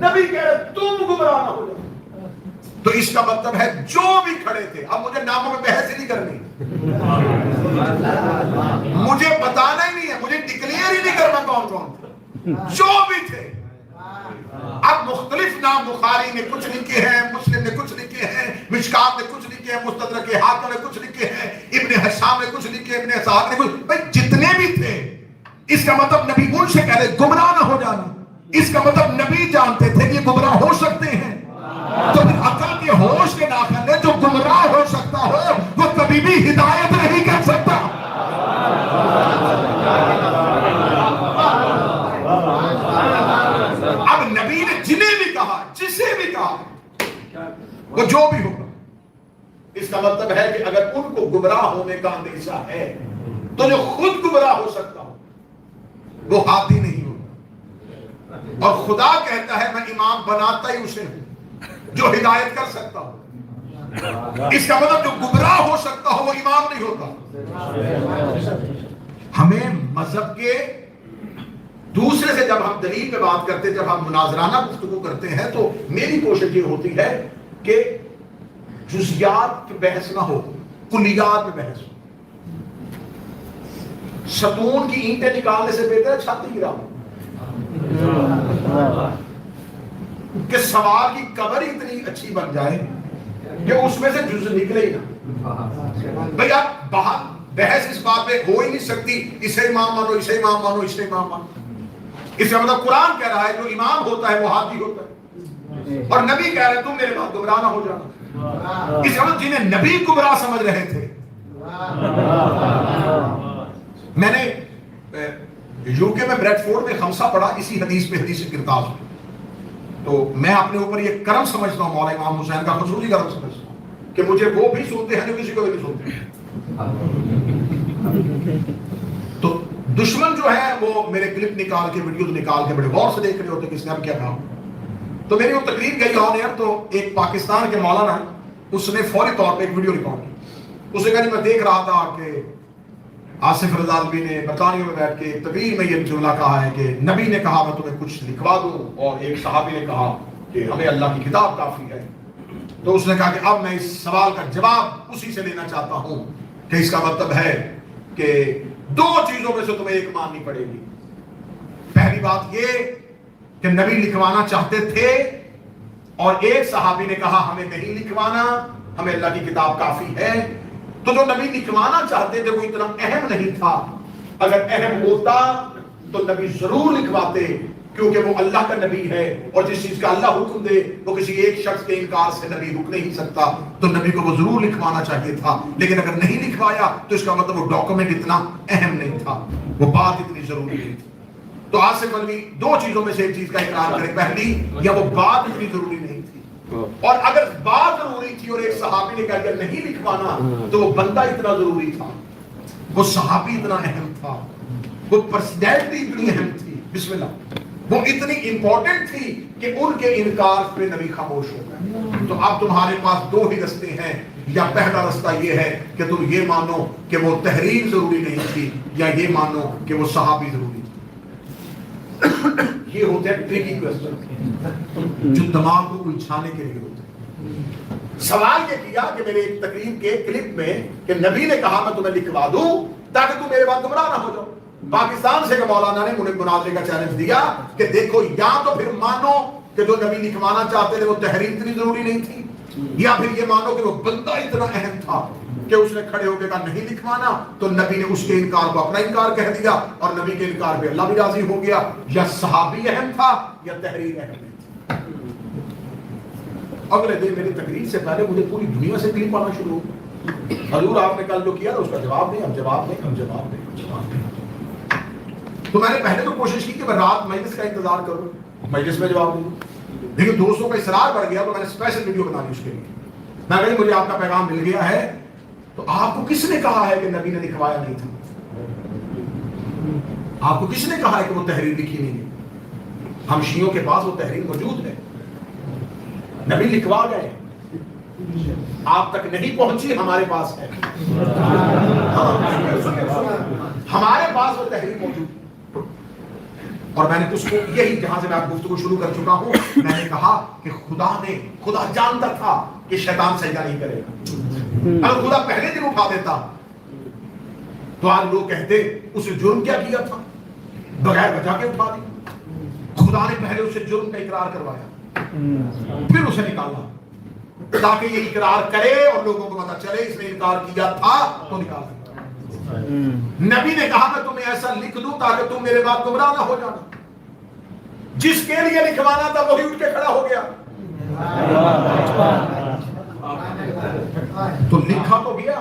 نبی کہہ رہے تم گمراہ نہ ہو جاؤ۔ تو اس کا مطلب ہے جو بھی کھڑے تھے، اب مجھے ناموں میں بحث ہی نہیں کرنی، مجھے بتانا ہی نہیں ہے، مجھے ڈکلیئر ہی نہیں کرنا کون کون تھے، جو بھی تھے۔ اب مختلف نام بخاری نے کچھ لکھے ہیں، مسلم نے کچھ لکھے ہیں، مشکات نے کچھ لکھے ہیں، مستدرک حاکم نے کچھ لکھے ہیں، ابن حشام نے کچھ لکھے، ابن اسحاق نے کچھ، بھائی جتنے بھی تھے، اس کا مطلب نبی ان سے کہہ رہے گمراہ نہ ہو جانا۔ اس کا مطلب نبی جانتے تھے کہ یہ گمراہ ہو سکتے ہیں، تو عقل کے ہوش کے داخل ہے، جو گمراہ ہو سکتا ہو وہ کبھی بھی ہدایت نہیں کر سکتا۔ اب نبی نے جنہیں بھی کہا، جسے بھی کہا، وہ جو بھی ہوگا، اس کا مطلب ہے کہ اگر ان کو گمراہ ہونے کا اندیشہ ہے تو جو خود گمراہ ہو سکتا ہو وہ ہاتھی نہیں ہوتا. اور خدا کہتا ہے میں امام بناتا ہی اسے ہوں جو ہدایت کر سکتا ہوں. اس کا مطلب جو گمراہ ہو سکتا ہو وہ امام نہیں ہوتا. ہمیں مذہب کے دوسرے سے جب ہم دلیل پہ بات کرتے ہیں، جب ہم مناظرانہ گفتگو کرتے ہیں، تو میری کوشش یہ ہوتی ہے کہ جزیات کی بحث نہ ہو، کلیات میں بحث ہو. ستون کی اینٹیں نکالنے سے بہتر ہے چھت ہی گراؤ. کہ سوال کی قبر اتنی اچھی بن جائے کہ اس میں سے جز نکلے ہی نہ. بھئی آپ باہر بحث اس بات پہ ہو ہی نہیں سکتی اسے امام مانو، اسے امام مانو، اسے امام مانو. اس کا مطلب قرآن کہہ رہا ہے جو امام ہوتا ہے وہ ہاتھی ہوتا ہے، اور نبی کہہ رہے ہیں تم میرے بعد گمراہ نہ ہو جانا. اس کا مطلب جنہیں نبی گمراہ سمجھ رہے تھے. میں نے یوکے میں بریڈ فورڈ میں خمسہ پڑھا اسی حدیث پہ، حدیث کرتاز میں. تو میں اپنے اوپر یہ کرم سمجھتا ہوں، مولا امام حسین کا خصوصی کرم سمجھتا ہوں کہ مجھے وہ بھی سنتے ہیں جو کسی کو بھی نہیں سنتے. تو دشمن جو ہے وہ میرے کلپ نکال کے، ویڈیو نکال کے بڑے غور سے دیکھ رہے ہوتے کہ اس نے اب کیا کہا. تو میری وہ تقریر گئی آن ایئر، تو ایک پاکستان کے مولانا ہے، اس نے فوری طور پہ ایک ویڈیو ریکارڈ کی. اس نے کہا میں دیکھ رہا تھا کہ آصف رضا الوی نے برطانیہ میں بیٹھ کے ایک تقریر میں یہ جملہ کہا ہے کہ نبی نے کہا میں تمہیں کچھ لکھوا دوں، اور ایک صحابی نے کہا کہ ہمیں اللہ کی کتاب کافی ہے. تو اس نے کہا کہ اب میں اس سوال کا جواب اسی سے لینا چاہتا ہوں کہ اس کا مطلب ہے کہ دو چیزوں میں سے تمہیں ایک ماننی پڑے گی. پہلی بات یہ کہ نبی لکھوانا چاہتے تھے، اور ایک صحابی نے کہا ہمیں نہیں لکھوانا، ہمیں اللہ کی کتاب کافی ہے. تو جو نبی لکھوانا چاہتے تھے وہ اتنا اہم نہیں تھا. اگر اہم ہوتا تو نبی ضرور لکھواتے، کیونکہ وہ اللہ کا نبی ہے، اور جس چیز کا اللہ حکم دے وہ کسی ایک شخص کے انکار سے نبی رک نہیں سکتا. تو نبی کو وہ ضرور لکھوانا چاہیے تھا. لیکن اگر نہیں لکھوایا تو اس کا مطلب وہ ڈاکومنٹ اتنا اہم نہیں تھا، وہ بات اتنی ضروری نہیں تھی. تو آصف الوی دو چیزوں میں سے ایک چیز کا اقرار کرے، پہلی یا وہ بات اتنی ضروری نہیں تھی، اور اگر بات ضروری تھی اور ایک صحابی نے کہا کہ نہیں لکھوانا تو وہ بندہ اتنا ضروری تھا، وہ صحابی اتنا اہم تھا، وہ پرسنالٹی اتنی اہم تھی، بسم اللہ، وہ اتنی امپورٹنٹ تھی کہ ان کے انکار پہ نبی خاموش ہو گئے. تو اب تمہارے پاس دو ہی رستے ہیں، یا پہلا رستہ یہ ہے کہ تم یہ مانو کہ وہ تحریر ضروری نہیں تھی، یا یہ مانو کہ وہ صحابی ضروری تھی. یہ ہوتے ہیں ٹریکی کوسچن جو دماغ کو الجھانے کے لیے ہوتے ہیں. سوال یہ کیا کہ میرے ایک تقریر کے کلپ میں کہ نبی نے کہا میں تمہیں لکھوا دوں تاکہ تم میرے بعد گمراہ نہ ہو جاؤ. پاکستان سے مولانا نے مجھے مناظرے کا چیلنج دیا کہ دیکھو یا تو پھر مانو کہ جو نبی لکھوانا چاہتے تھے وہ تحریر اتنی ضروری نہیں تھی، یا پھر یہ مانو کہ وہ بندہ اتنا اہم تھا کہ اس نے کھڑے ہو کے کہا نہیں لکھوانا، تو نبی نے اس کے انکار کو اپنا انکار کہہ دیا، اور نبی کے انکار پہ اللہ بھی راضی ہو گیا. یا صحابی اہم تھا یا تحریر اہم نہیں تھی. اگلے دن میری تقریر سے پہلے مجھے پوری دنیا سے کلپ آنا شروع ہو. حضور آپ نے کل جو کیا تھا اس کا جواب نہیں، ہم جواب دیں، ہم جواب دیں، ہم جواب دیں. تو میں نے پہلے تو کوشش کی کہ میں رات مجلس کا انتظار کروں، مجلس میں جواب دوں، لیکن دوستوں کا اصرار بڑھ گیا تو میں نے اسپیشل ویڈیو بنا لی اس کے لیے. میں کہا مجھے آپ کا پیغام مل گیا ہے، تو آپ کو کس نے کہا ہے کہ نبی نے لکھوایا نہیں تھا؟ آپ کو کس نے کہا ہے کہ وہ تحریر لکھی نہیں ہے؟ ہم شیعوں کے پاس وہ تحریر موجود ہے، نبی لکھوا گئے، آپ تک نہیں پہنچی، ہمارے پاس ہے، ہمارے پاس وہ تحریر موجود ہے. اور میں نے اس کو یہی جہاں سے میں آپ گفتگو شروع کر چکا ہوں، میں نے کہا کہ خدا جانتا تھا کہ شیطان سجدہ نہیں کرے گا. اگر خدا پہلے دن اٹھا دیتا تو آج لوگ کہتے اسے جرم کیا کیا تھا، بغیر وجہ کے اٹھا دی. خدا نے پہلے اسے جرم کا اقرار کروایا، پھر اسے نکالا تاکہ یہ اقرار کرے اور لوگوں کو پتا چلے اس نے انکار کیا تھا تو نکال دیا. نبی نے کہا میں تمہیں ایسا لکھ دوں تاکہ تم میرے بعد گمراہ نہ ہو جانا. جس کے لیے لکھوانا تھا وہی اٹھ کے کھڑا ہو گیا. تو لکھا تو گیا،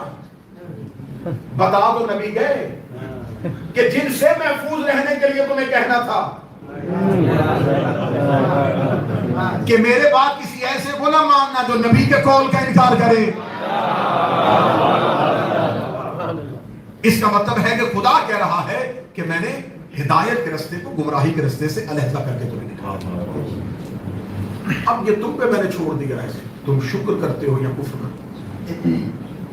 بتا دو نبی گئے کہ جن سے محفوظ رہنے کے لیے تمہیں کہنا تھا کہ میرے بعد کسی ایسے کو نہ ماننا جو نبی کے قول کا انکار کرے. اس کا مطلب ہے کہ خدا کہہ رہا ہے کہ میں نے ہدایت کے رستے کو گمراہی کے رستے سے علیحدہ کر کے تمہیں نکالا. اب یہ تم پہ میں نے چھوڑ دیا ہے, تم شکر کرتے ہو یا کفر کرتے ہو.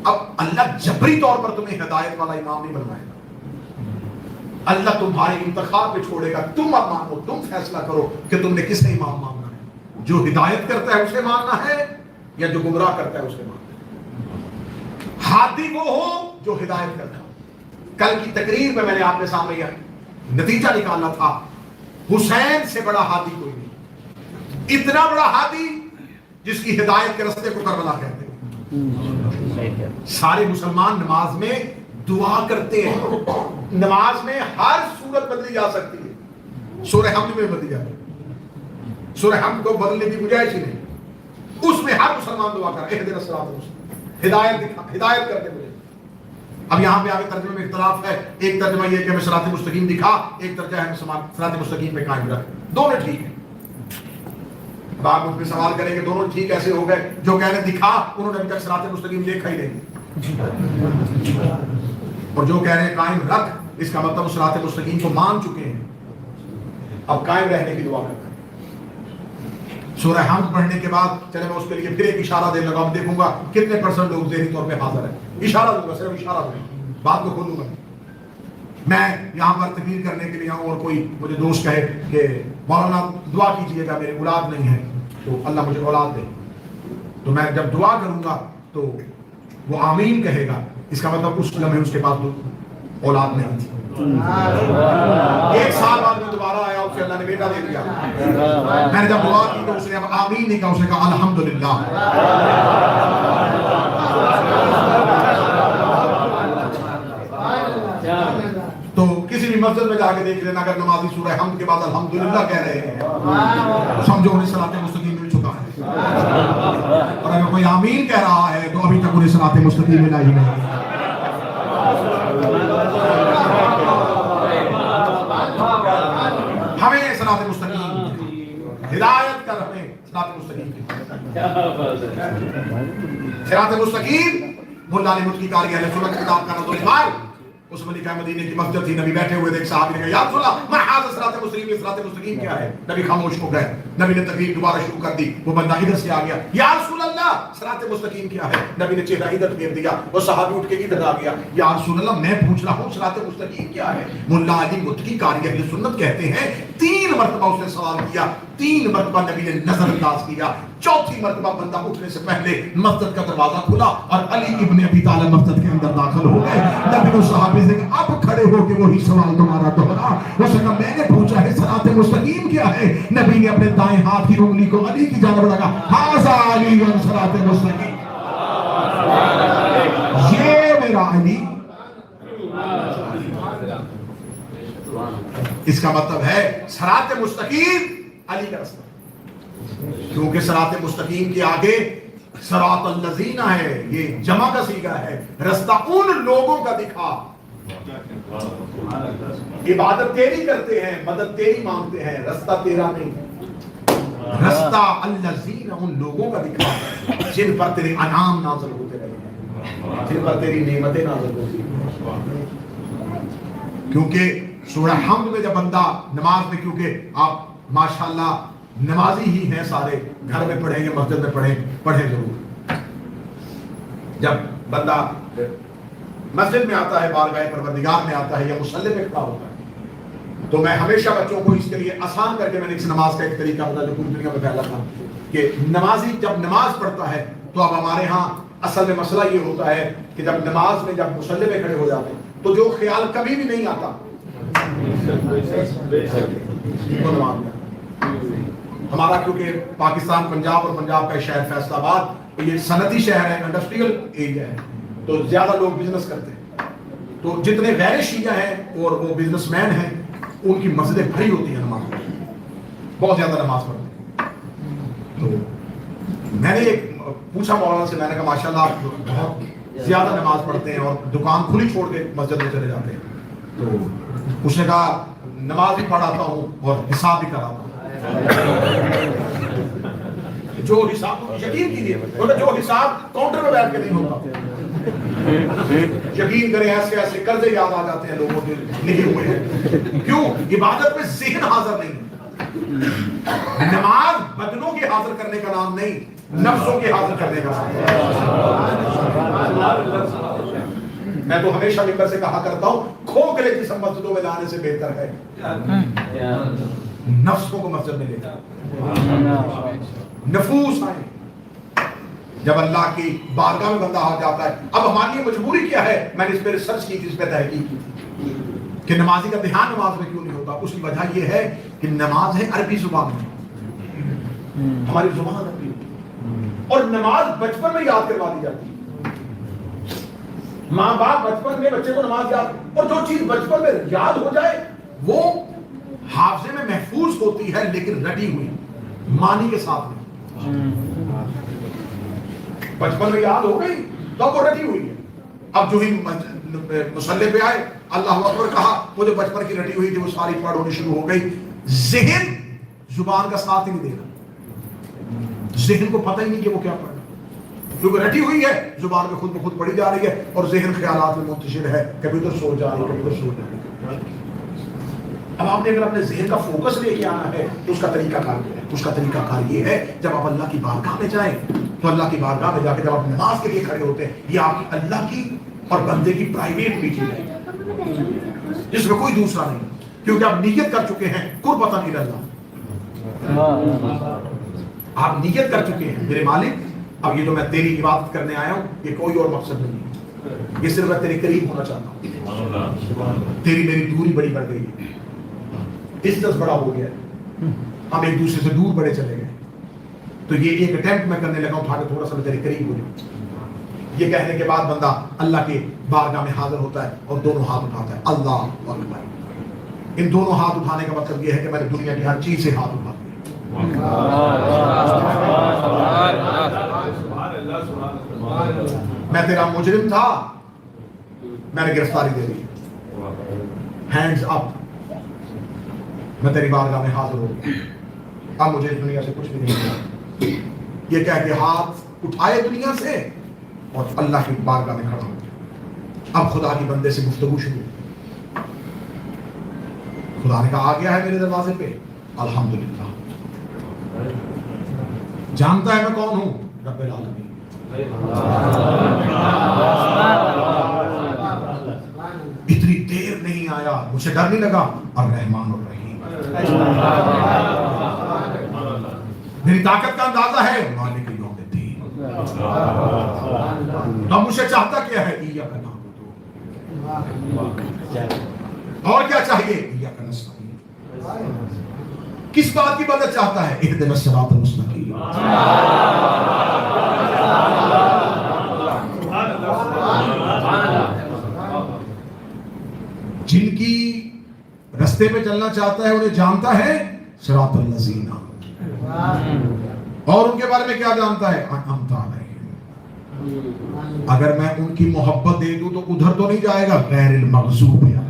اب اللہ جبری طور پر تمہیں ہدایت والا امام نہیں بنوائے گا. اللہ تمہارے انتخاب پہ چھوڑے گا, تم اب مانو, تم فیصلہ کرو کہ تم نے کس امام ماننا ہے. جو ہدایت کرتا ہے اسے ماننا ہے یا جو گمراہ کرتا ہے اسے ماننا ہے. ہادی وہ ہو جو ہدایت کرتا ہے. کل کی تقریر میں نے آپ کے سامنے یہ نتیجہ نکالنا تھا, حسین سے بڑا ہادی کوئی نہیں. اتنا بڑا ہادی جس کی ہدایت کے رستے کو کربلا کہتے ہیں. سارے مسلمان نماز میں دعا کرتے ہیں. نماز میں ہر صورت بدلی جا سکتی ہے. سورہ حمد میں بدلی جاتی ہے. سورہ حمد کو بدلنے کی گنجائش ہی نہیں. اس میں ہر مسلمان دعا کر اہدنا الصراط المستقیم, ہدایت دکھا, ہدایت کر کے مجھے. اب یہاں پہ آگے ترجمے میں اختلاف ہے. ایک ترجمہ یہ کہ ہمیں صراط مستقیم دکھا, ایک ترجمہ ہے صراط مستقیم پہ قائم رکھ. دونوں ٹھیک ہیں. بعد مجھ پہ سوال کریں کہ دونوں ٹھیک ایسے ہو گئے, جو کہہ رہے دکھا انہوں نے ابھی تک صراط مستقیم دیکھا ہی نہیں, اور جو کہہ رہے ہیں قائم رکھ, اس کا مطلب صراط مستقیم کو مان چکے ہیں. اب قائم رہنے کی دعا کرتا ہے. سورہ حمد پڑھنے کے بعد چلے میں اس کے لیے پھر ایک اشارہ دینے لگا, دیکھوں گا کتنے % لوگ ذہنی طور پہ حاضر ہیں. اشارہ دوں گا, صرف اشارہ دوں گا, بات کو کھولوں گا. میں یہاں پر تقریر کرنے کے لیے آؤں اور کوئی مجھے دوست کہے کہ مولانا دعا کیجئے گا, میری اولاد نہیں ہے تو اللہ مجھے اولاد دے, تو میں جب دعا کروں گا تو وہ آمین کہے گا, اس کا مطلب اس لمحے اس کے پاس اولاد نہیں تھی. 1 سال بعد میں دوبارہ آیا, اسے اللہ نے بیٹا دے دیا. میں نے جب دعا کی تو اس نے اب آمین نہیں کہا, اس نے کہا الحمدللہ. تو کسی بھی مسجد میں جا کے دیکھ لینا, اگر نمازی سورہ حمد کے بعد الحمدللہ کہہ رہے ہیں, سمجھو انہیں صراط مستقیم مل چکا ہے. اور اگر کوئی آمین کہہ رہا ہے تو ابھی تک انہیں صراط مستقیم ملا ہی نہیں. ہمیں صراط مستقیم, ہدایت کر ہمیں صراط مستقیم. صراط مستقیم ملا علی مدکی کاری اہل سنت کتاب کا نظر ایمار, اس میں لکھا ہے مدینے کی مسجد تھی, نبی بیٹھے ہوئے تھے, ایک صحابی نے کہا یا رسول اللہ ما ھذا صراط مستقیم, یہ صراط مستقیم کیا ہے؟ نبی خاموش ہو گئے. نبی نے تقریر دوبارہ شروع کر دی. وہ بندہ ادھر سے آ گیا, یا رسول اللہ صراط مستقیم کیا ہے؟ نبی نے چہرہ ادھر پھیر دیا. وہ صحابی اٹھ کے ادھر آ گیا, یا رسول اللہ میں پوچھ رہا ہوں صراط مستقیم کیا ہے؟ ملا علی مدکی کاری اہل سنت کہتے ہیں 3 مرتبہ اس نے سوال کیا, 3 مرتبہ نبی نے نظر انداز کیا. 4تھی مرتبہ بندہ اٹھنے سے پہلے مسجد کا دروازہ کھلا اور علی ابن ابی طالب مسجد کے اندر داخل ہو گئے. نبی نے صحابی سے کہا اب کھڑے ہو کے وہی سوال تمہارا دوہرا. اس نے کہا میں نے پوچھا ہے صراط مستقیم کیا ہے؟ نبی نے اپنے دائیں ہاتھ کی انگلی کو علی کی جانب لگا, ھذا علی صراط مستقیم, یہ میرا علی. اس کا مطلب ہے صراط مستقیم علی کا رستہ, کیونکہ صراط مستقیم کے آگے صراط الذین ہے, یہ جمع کا صیغہ ہے. رستہ ان لوگوں کا دکھا. عبادت تیری کرتے ہیں, مدد تیری مانگتے ہیں, رستہ تیرا نہیں. رستہ الذین, ان لوگوں کا دکھا جن پر تیرے انعام نازل ہوتے رہے ہیں, جن پر تیری نعمتیں نازل ہوتی ہیں. کیونکہ سورہ حمد میں جب بندہ نماز میں, کیونکہ آپ ماشاءاللہ نمازی ہی ہیں سارے, گھر میں پڑھیں گے, مسجد میں پڑھیں ضرور. جب بندہ مسجد میں آتا ہے, بارگاہ پروردگار میں آتا ہے, یا مصلی میں کھڑا ہوتا ہے, تو میں ہمیشہ بچوں کو اس کے لیے آسان کر کے میں نے اس نماز کا ایک طریقہ بتا جو پوری دنیا میں پھیلا تھا, کہ نمازی جب نماز پڑھتا ہے تو اب ہمارے ہاں اصل میں مسئلہ یہ ہوتا ہے کہ جب نماز میں جب مصلی میں کھڑے ہو جاتے ہیں تو جو خیال کبھی بھی نہیں آتا تو نماز میں. ہمارا کیونکہ پاکستان پنجاب اور پنجاب کا شہر فیصل آباد, یہ صنعتی شہر ہے, انڈسٹریل ایریا ہے, تو زیادہ لوگ بزنس کرتے ہیں. تو جتنے غیر شیعہ ہیں اور وہ بزنس مین ہیں, ان کی مسجدیں بھری ہوتی ہیں نماز میں, بہت زیادہ نماز پڑھتے ہیں. تو میں نے ایک پوچھا مولانا سے, میں نے کہا ماشاءاللہ آپ بہت زیادہ نماز پڑھتے ہیں اور دکان کھلی چھوڑ کے مسجد میں چلے جاتے ہیں. تو اس نے کہا نماز بھی پڑھاتا ہوں اور حساب بھی کراتا ہوں. جو حساب یقین کیجیے, جو حساب کاؤنٹر میں بیٹھ کے نہیں ہوتا, یقین کریں ایسے ایسے قرضے یاد آ جاتے ہیں لوگوں کے لکھے ہوئے ہیں. کیوں؟ عبادت میں ذہن حاضر نہیں. نماز بدنوں کے حاضر کرنے کا نام نہیں، نفسوں کے حاضر کرنے کا نام. میں تو ہمیشہ ممبر سے کہا کرتا ہوں، کھوکھلے جسم مسجدوں میں لانے سے بہتر ہے نفسوں کو مسجد میں لے جاؤ. نفوس آئے جب اللہ کی بارگاہ میں بندہ آ جاتا ہے. اب ہماری مجبوری کیا ہے؟ میں نے اس پہ ریسرچ کی تھی، اس پہ تحقیق کی کہ نمازی کا دھیان نماز میں کیوں نہیں ہوتا. اس کی وجہ یہ ہے کہ نماز ہے عربی زبان میں، ہماری زبان عربی، اور نماز بچپن میں یاد کروا دی جاتی ہے. ماں باپ بچپن میں بچے کو نماز یاد، اور جو چیز بچپن میں یاد ہو جائے وہ حافظے میں محفوظ ہوتی ہے، لیکن رٹی ہوئی معنی کے ساتھ نہیں. بچپن میں یاد ہو گئی تو اب وہ رٹی ہوئی ہے. اب جو ہی مصلی پہ آئے اللہ اکبر کہا، وہ جو بچپن کی رٹی ہوئی تھی وہ ساری پڑھ ہونی شروع ہو گئی. ذہن زبان کا ساتھ ہی نہیں دے رہا، ذہن کو پتہ ہی نہیں کہ وہ کیا پڑھ رہا، کیونکہ رٹی ہوئی ہے زبان میں خود بخود پڑھی جا رہی ہے، اور ذہن خیالات میں منتشر ہے، کبھی ادھر سو جا رہی ہے کبھی ادھر سو جا رہی ہے. اب آپ نے اگر اپنے ذہن کا فوکس لے کے آنا ہے تو اس کا طریقہ کار کیا ہے؟ اس کا طریقہ کار یہ ہے، جب آپ اللہ کی بارگاہ میں جائیں تو اللہ کی بارگاہ میں جا کے جب آپ نماز کے لیے کھڑے ہوتے ہیں، یہ آپ کی اللہ کی اور بندے کی پرائیویٹ میٹنگ ہے جس میں کوئی دوسرا نہیں، کیونکہ آپ نیت کر چکے ہیں قربتاً الی اللہ. آپ نیت کر چکے ہیں میرے مالک اب یہ جو میں تیری عبادت کرنے آیا ہوں یہ کوئی اور مقصد نہیں ہے، یہ صرف میں تیرے قریب ہونا چاہتا ہوں. تیری میری دوری بڑی بڑھ گئی ہے، ڈسٹنس بڑا ہو گیا، ہم ایک دوسرے سے دور بڑے چلے گئے، تو یہ ایک اٹیمپٹ میں کرنے لگا ہوں تاکہ تھوڑا سا میں تیرے قریب ہو جاؤں. یہ کہنے کے بعد بندہ اللہ کے بارگاہ میں حاضر ہوتا ہے اور دونوں ہاتھ اٹھاتا ہے اللہ اکبر. ان دونوں ہاتھ اٹھانے کا مطلب یہ ہے کہ میں نے دنیا کی ہر چیز سے ہاتھ اٹھا دیا. میں تیرا مجرم تھا، میں نے گرفتاری دے دی، ہینڈز اپ، میں تیری بارگاہ میں حاضر ہوں، اب مجھے اس دنیا سے کچھ بھی نہیں ملا. یہ کہہ کے ہاتھ اٹھائے دنیا سے اور اللہ کی بارگاہ میں کھڑا ہو. اب خدا کی بندے سے گفتگو شروع. خدا نے کہا آ گیا ہے میرے دروازے پہ، الحمدللہ جانتا ہے میں کون ہوں، رب العالمین. اتنی دیر نہیں آیا، مجھے ڈر نہیں لگا، اور رحمان الرحیم میری طاقت کا اندازہ ہے، مالک یوم الدین. اب مجھے چاہتا کیا ہے، ایاک نعبد، اور کیا چاہیے، ایاک نستعین. کس بات کی مدد چاہتا ہے، اہدنا الصراط المستقیم. جن کی رستے پہ چلنا چاہتا ہے انہیں جانتا ہے صراط الذین، اور ان کے بارے میں کیا جانتا ہے، انعمت علیہم. اگر میں ان کی محبت دے دوں تو ادھر تو نہیں جائے گا، غیر المغضوب علیہم.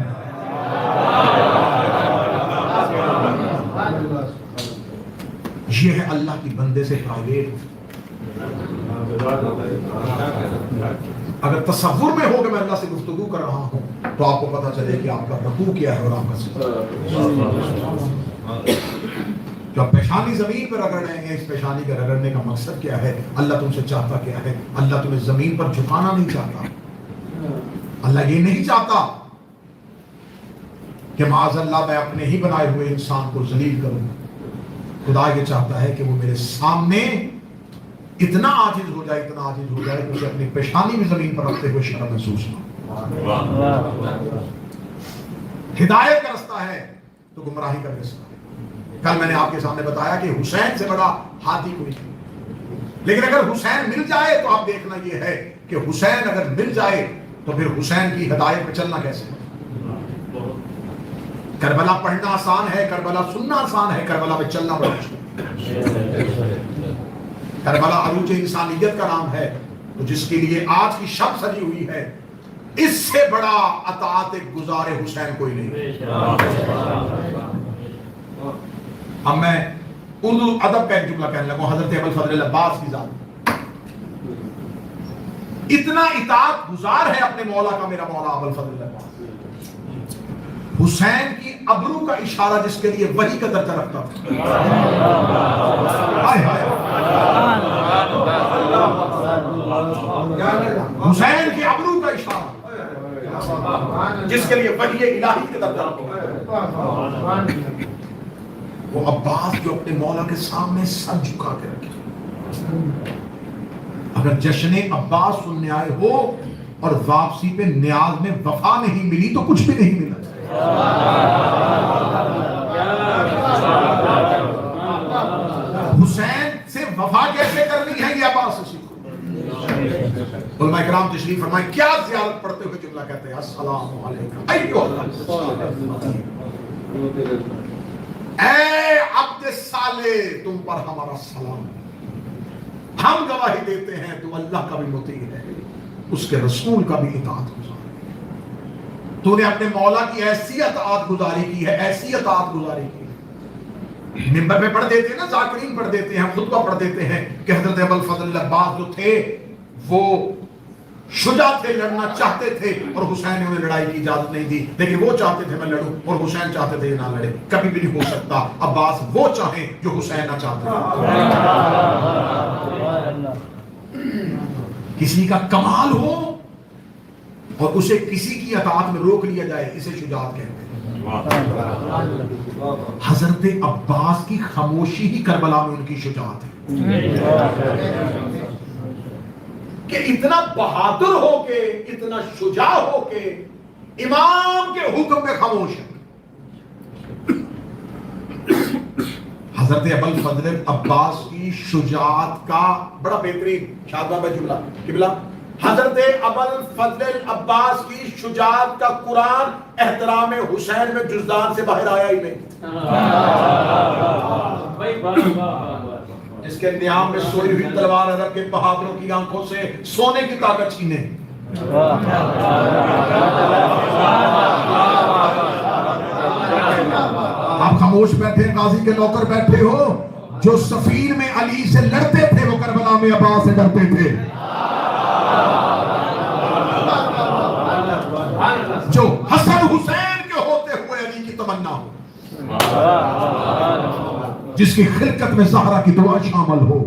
یہ ہے اللہ کی بندے سے پرائیویٹ. اگر تصور میں ہو کہ میں اللہ سے گفتگو کر رہا ہوں تو آپ کو پتا چلے کہ آپ کا رکوع کیا ہے اور آپ کا سجدہ. جو آپ پیشانی زمین پر رگڑ رہے ہیں، اس پیشانی کا رگڑنے کا مقصد کیا ہے، اللہ تم سے چاہتا کیا ہے. اللہ تمہیں زمین پر جھکانا نہیں چاہتا. اللہ یہ نہیں چاہتا کہ معاذ اللہ میں اپنے ہی بنائے ہوئے انسان کو ذلیل کروں. خدا یہ چاہتا ہے کہ وہ میرے سامنے اتنا عاجز ہو جائے، اتنا عاجز ہو جائے کہ اسے اپنی پیشانی بھی زمین پر رکھتے ہوئے شرم محسوس نہ. ہدایت کا رستہ ہے تو گمراہی کا رستہ ہے. کل میں نے آپ کے سامنے بتایا کہ حسین سے بڑا ہاتھی کوئی نہیں، لیکن اگر حسین مل جائے تو آپ دیکھنا یہ ہے کہ حسین اگر مل جائے تو پھر حسین کی ہدایت پہ چلنا کیسے. کربلا پڑھنا آسان ہے، کربلا سننا آسان ہے، کربلا پہ چلنا بڑا مشکل. کربلا عروج انسانیت کا نام ہے، تو جس کے لیے آج کی شب سجی ہوئی ہے، اس سے بڑا اطاعت گزار حسین کوئی نہیں. اب میں اردو ادب کا ایک جملہ کہنے لگا، حضرت ابوالفضل العباس کی ذات. اتنا اطاعت گزار ہے اپنے مولا کا میرا مولا ابوالفضل عباس۔ حسین کی ابرو کا اشارہ جس کے لیے وحی کا درجہ رکھتا تھا، حسین کی ابرو کا اشارہ جس کے لیے وحی الہی کا درجہ رکھتا، وہ عباس جو اپنے مولا کے سامنے سر جھکا کے رکھے۔ اگر جشن عباس سننے آئے ہو اور واپسی پہ نیاز میں وفا نہیں ملی تو کچھ بھی نہیں ملا۔ حسین سے وفا کیسے کرنی ہے یہ عباس سے سیکھو۔ علماء کرام تشریف فرمائیں، کیا زیارت پڑھتے ہوئے جملہ کہتے ہیں، السلام علیکم اے عبد صالح، تم پر ہمارا سلام، ہم گواہی دیتے ہیں تو اللہ کا بھی مطیع ہے، اس کے رسول کا بھی اطاعت گزار ہے۔ تو نے اپنے مولا کی ایسی اطاعت گزاری کی ہے، ایسی اطاعت گزاری کی ہے۔ منبر پہ پڑھ دیتے ہیں نا، ذاکرین پڑھ دیتے ہیں، خطبہ پڑھ دیتے ہیں کہ حضرت ابوالفضل عباس جو تھے وہ شجاع تھے، لڑنا چاہتے تھے، اور حسین نے انہیں لڑائی کی اجازت نہیں دی، لیکن وہ چاہتے تھے میں لڑوں اور حسین چاہتے تھے نہ لڑے۔ کبھی بھی نہیں ہو سکتا عباس وہ چاہیں جو حسین نہ چاہتے۔ کسی کا کمال ہو اور اسے کسی کی اطاعت میں روک لیا جائے، اسے شجاعت کہتے ہیں۔ حضرت عباس کی خاموشی ہی کربلا میں ان کی شجاعت ہے کہ اتنا بہادر ہو کے، اتنا شجاع ہو کے امام کے حکم میں خاموش ہے۔ حضرت ابوالفضل عباس کی شجاعت کا بڑا بہترین شادمہ میں جملہ قبلہ، حضرت ابوالفضل عباس کی شجاعت کا قرآن احترام حسین میں جزدان سے باہر آیا ہی نہیں۔ جس کے نیام میں سوئی ہوئی تلوار عرب کے بہادروں کی آنکھوں سے سونے کی طاقت چھینے۔ آپ خاموش بیٹھے، غازی کے نوکر بیٹھے ہو، جو سفیر میں علی سے لڑتے تھے وہ کربلا میں عباس سے ڈرتے تھے، جو حسن حسین کے ہوتے ہوئے علی کی تمنا ہو، جس کی خلقت میں زہرا کی دعا شامل ہو،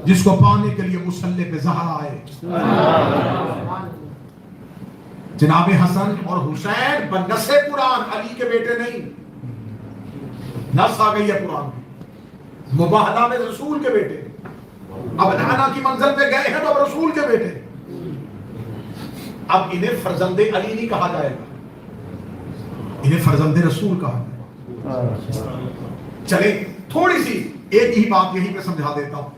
جس کو پانے کے لیے مصلی پہ زہرا آئے۔ جناب حسن اور حسین بنص قرآن، علی کے بیٹے نہیں، نص آ گئی ہے قرآن میں، مباہلہ میں رسول کے بیٹے، اب نانا کی منزل پہ گئے ہیں تو اب رسول کے بیٹے، اب انہیں فرزند علی نہیں کہا جائے گا، انہیں فرزند رسول کہا جائے گا۔ چلیں تھوڑی سی ایک ہی بات یہیں پہ سمجھا دیتا ہوں۔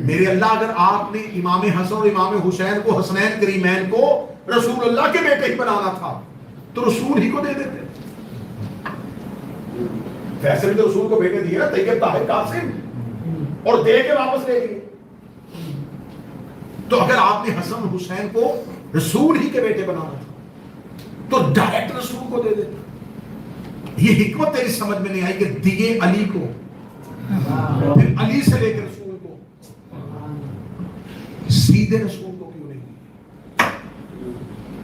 میرے اللہ، اگر آپ نے امام حسن اور امام حسین کو، حسنین کریمین کو رسول اللہ کے بیٹے ہی بنانا تھا تو رسول ہی کو دے دیتے۔ ویسے بھی تو رسول کو بیٹے دیے نا، طیب، طاہر، قاسم، اور دے کے واپس لے لیے۔ تو اگر آپ نے حسن حسین کو رسول ہی کے بیٹے بنانا تھا تو ڈائریکٹ رسول کو دے دیتے۔ یہ حکمت تیری سمجھ میں نہیں آئی کہ دیے علی کو، پھر علی سے لے کے رسول کو، سیدھے رسول کو کیوں نہیں دی؟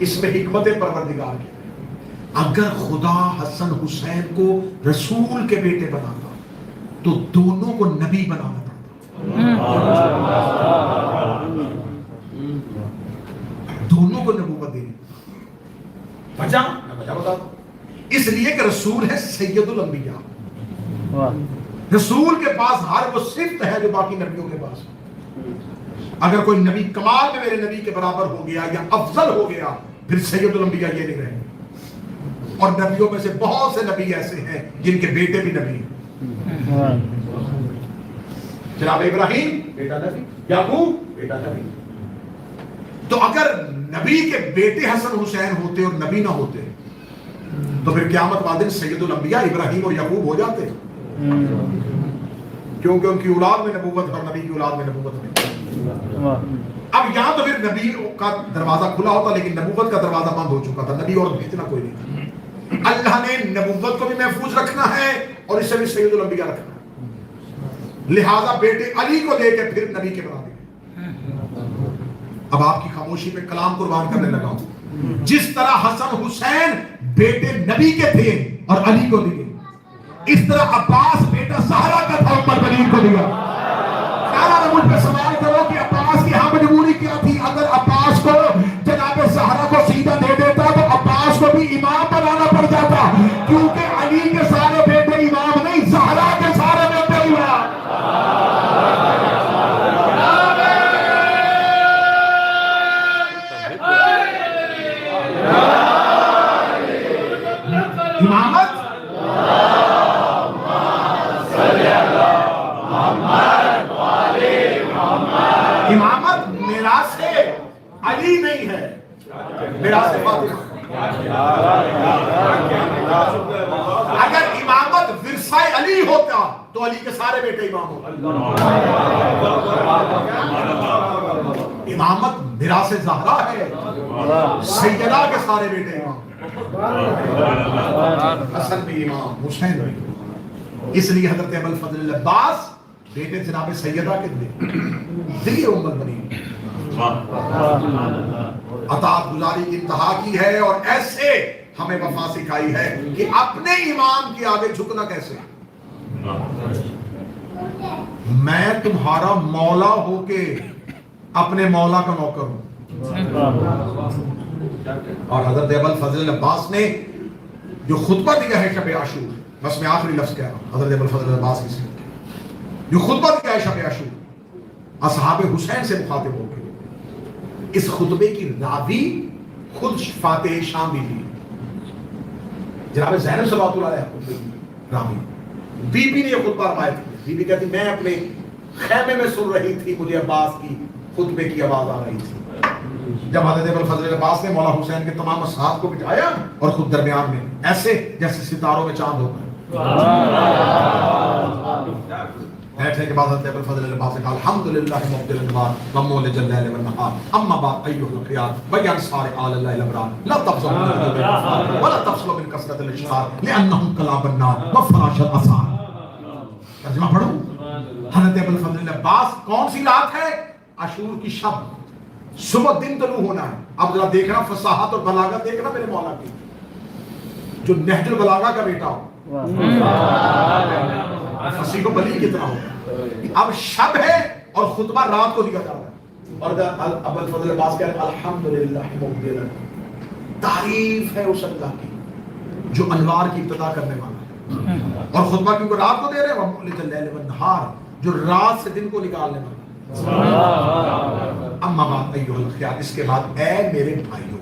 اس میں حکمت پروردگار کی۔ اگر خدا حسن حسین کو رسول کے بیٹے بناتا تو دونوں کو نبی بنانا پڑتا، دونوں کو نبوت دینی۔ وجہ بتا دو، اس لیے کہ رسول ہے سید الانبیاء، رسول کے پاس ہر وہ صفت ہے جو باقی نبیوں کے پاس۔ اگر کوئی نبی کمال میں میرے نبی کے برابر ہو گیا یا افضل ہو گیا، پھر سید الانبیاء یہ نہیں رہے۔ اور نبیوں میں سے بہت سے نبی ایسے ہیں جن کے بیٹے بھی نبی ہیں۔ جناب ابراہیم بیٹا نبی، یعقوب بیٹا نبی۔ تو اگر نبی کے بیٹے حسن حسین ہوتے اور نبی نہ ہوتے تو پھر قیامت والے دن سید الانبیاء ابراہیم اور یعقوب ہو جاتے، کیونکہ ان کی اولاد میں نبوت اور نبی کی اولاد میں نبوت نہیں۔ اب یہاں تو پھر نبی کا دروازہ کھلا ہوتا لیکن نبوت کا دروازہ بند ہو چکا تھا، نبی اور بھیجنا کوئی نہیں تھا۔ اللہ نے نبوت کو بھی محفوظ رکھنا ہے اور اسے بھی سید الانبیاء رکھنا ہے، لہذا بیٹے علی کو دے کے پھر نبی کے بنا دیا۔ اب آپ کی خاموشی پہ کلام قربان کرنے لگا ہوں. جس طرح حسن حسین بیٹے نبی کے تھے اور علی کو دیے، اس طرح عباس بیٹا زہرا کا تھا، ام المؤمنین کو دیا. مجھ پہ سوال کرو کہ عباس کی ہاں مجبوری کیا تھی؟ اگر عباس کو جناب زہرا کو سیدھا دے دیتا تو عباس کو بھی امام بنانا پڑ جاتا، کیونکہ علی کے سارے بیٹے امام نہیں، زہرا کے سارے بیٹے امام. امامت امامت میراث علی نہیں ہے، میراث فاطمہ. اگر امامت ورثہ علی ہوتا تو علی کے سارے بیٹے امام ہوتے. امامت میراث زہرا ہے، سیدہ کے سارے بیٹے امام، حسن بھی امام، حسین بھی امام. اس لیے حضرت ابوالفضل العباس بیٹے جناب سیدہ کے دیے ام المؤمنین. اطاعت گزاری کی انتہا کی ہے، اور ایسے ہمیں وفا سکھائی ہے کہ اپنے امام کے آگے جھکنا کیسے. میں تمہارا مولا ہو کے اپنے مولا کا نوکر ہوں. اور حضرت ابوالفضل العباس نے جو خطبہ دیا ہے شب عاشور، بس میں آخری لفظ کہہ رہا ہوں حضرت ابوالفضل العباس کی جو خطبہ دیا ہے شب عاشور اصحاب حسین سے مخاطب ہو کے، اس خطبے کی راوی خود فاتح شامی تھی، جناب زینب صلوات اللہ علیہ راوی. بی بی نے یہ خطبہ روایت کیا. بی بی کہتی میں اپنے خیمے میں سن رہی تھی، مجھے عباس کی خطبے کی آواز آ رہی تھی. جب حضرت ابوالفضل العباس نے مولا حسین کے تمام اصحاب کو بٹھایا اور خود درمیان میں، ایسے جیسے ستاروں میں چاند ہوتا ہے. بیٹھنے کے بعد حضرت ابوالفضل العباس نے کہا الحمدللہ مبدل الانوار ومولج اللیل والنہار اما بعد ایھا الاخیار وانصار آل اللہ الابرار لا تفضلوا من حجوم الکفار ولا تفضلوا من کثرۃ الاشرار لانهم کلاب النار وفراش الاثار. ترجمہ پڑھو. حضرت ابوالفضل العباس کون سی رات ہے؟ عاشور کی شب، صبح دن طلوع ہونا ہے. اب ذرا دیکھنا فصاحت اور بلاغت دیکھنا میرے مولا کی، جو نہج البلاغہ کا بیٹا ہو، فصیح و بلیغ کتنا ہو. اب شب ہے اور خطبہ رات کو دیا جا رہا ہے، اور ابوالفضل العباس کہہ رہے ہیں الحمدللہ مبدلا، تعریف ہے اس اللہ کی جو انوار کی ابتدا کرنے والا ہے. اور خطبہ کیونکہ رات کو دے رہے ہیں، ومولج اللیل والنہار، جو رات سے دن کو نکالنے والا ہے. اما بعد ایھا الاخیار، اس کے بعد اے میرے بھائیوں.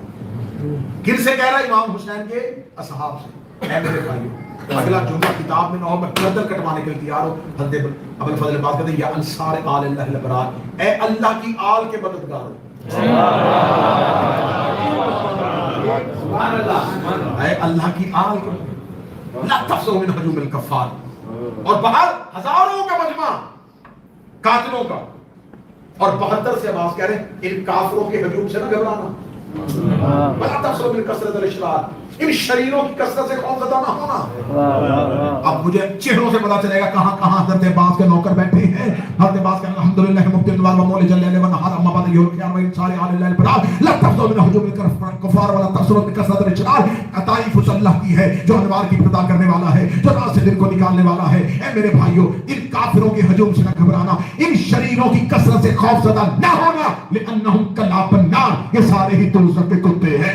کن سے کہہ رہا ہے؟ امام حسین کے اصحاب سے. اے میرے بھائیوں، اگلا جملہ کتاب میں نہ ہو، میں گردن کٹوانے کے لیے تیار ہوں. حضرت ابوالفضل العباس کہتے ہیں یا انصار آل اللہ الابرار، اے اللہ کی آل کے مددگاروں، اے اللہ کی آل کے، لا تفضلوا من ہجوم الکفار. اور باہر ہزاروں کا مجمع قاتلوں کا، اور 72 سے عباس کہہ رہے ہیں ان کافروں کے ہجوم سے نہ گھبرانا. ولا تفضلوا من کثرۃ الاشرار، ان شریروں کی کثرت سے خوف زدہ نہ ہونا. اب مجھے چہروں سے پتا چلے گا کہاں کہاں حضرت عباس کے نوکر بیٹھے ہیں. حضرت عباس کہتے ہیں الحمدللہ مبدل الانوار ومولج اللیل والنہار اما بعد ایھا الاخیار وانصار آل اللہ الابرار لا تفضلوا من ہجوم الکفار ولا تفضلوا من کثرۃ الاشرار. تعریف اس اللہ کی ہے جو انوار کی ابتدا کرنے والا ہے، جو رات سے دن کو نکالنے والا ہے. اے میرے بھائیوں، ان کافروں کے ہجوم سے نہ گھبرانا، ان شریروں کی کثرت سے خوف زدہ نہ ہونا. لانہم کلاب النار، یہ سارے ہی دوزخ کے کتے ہیں.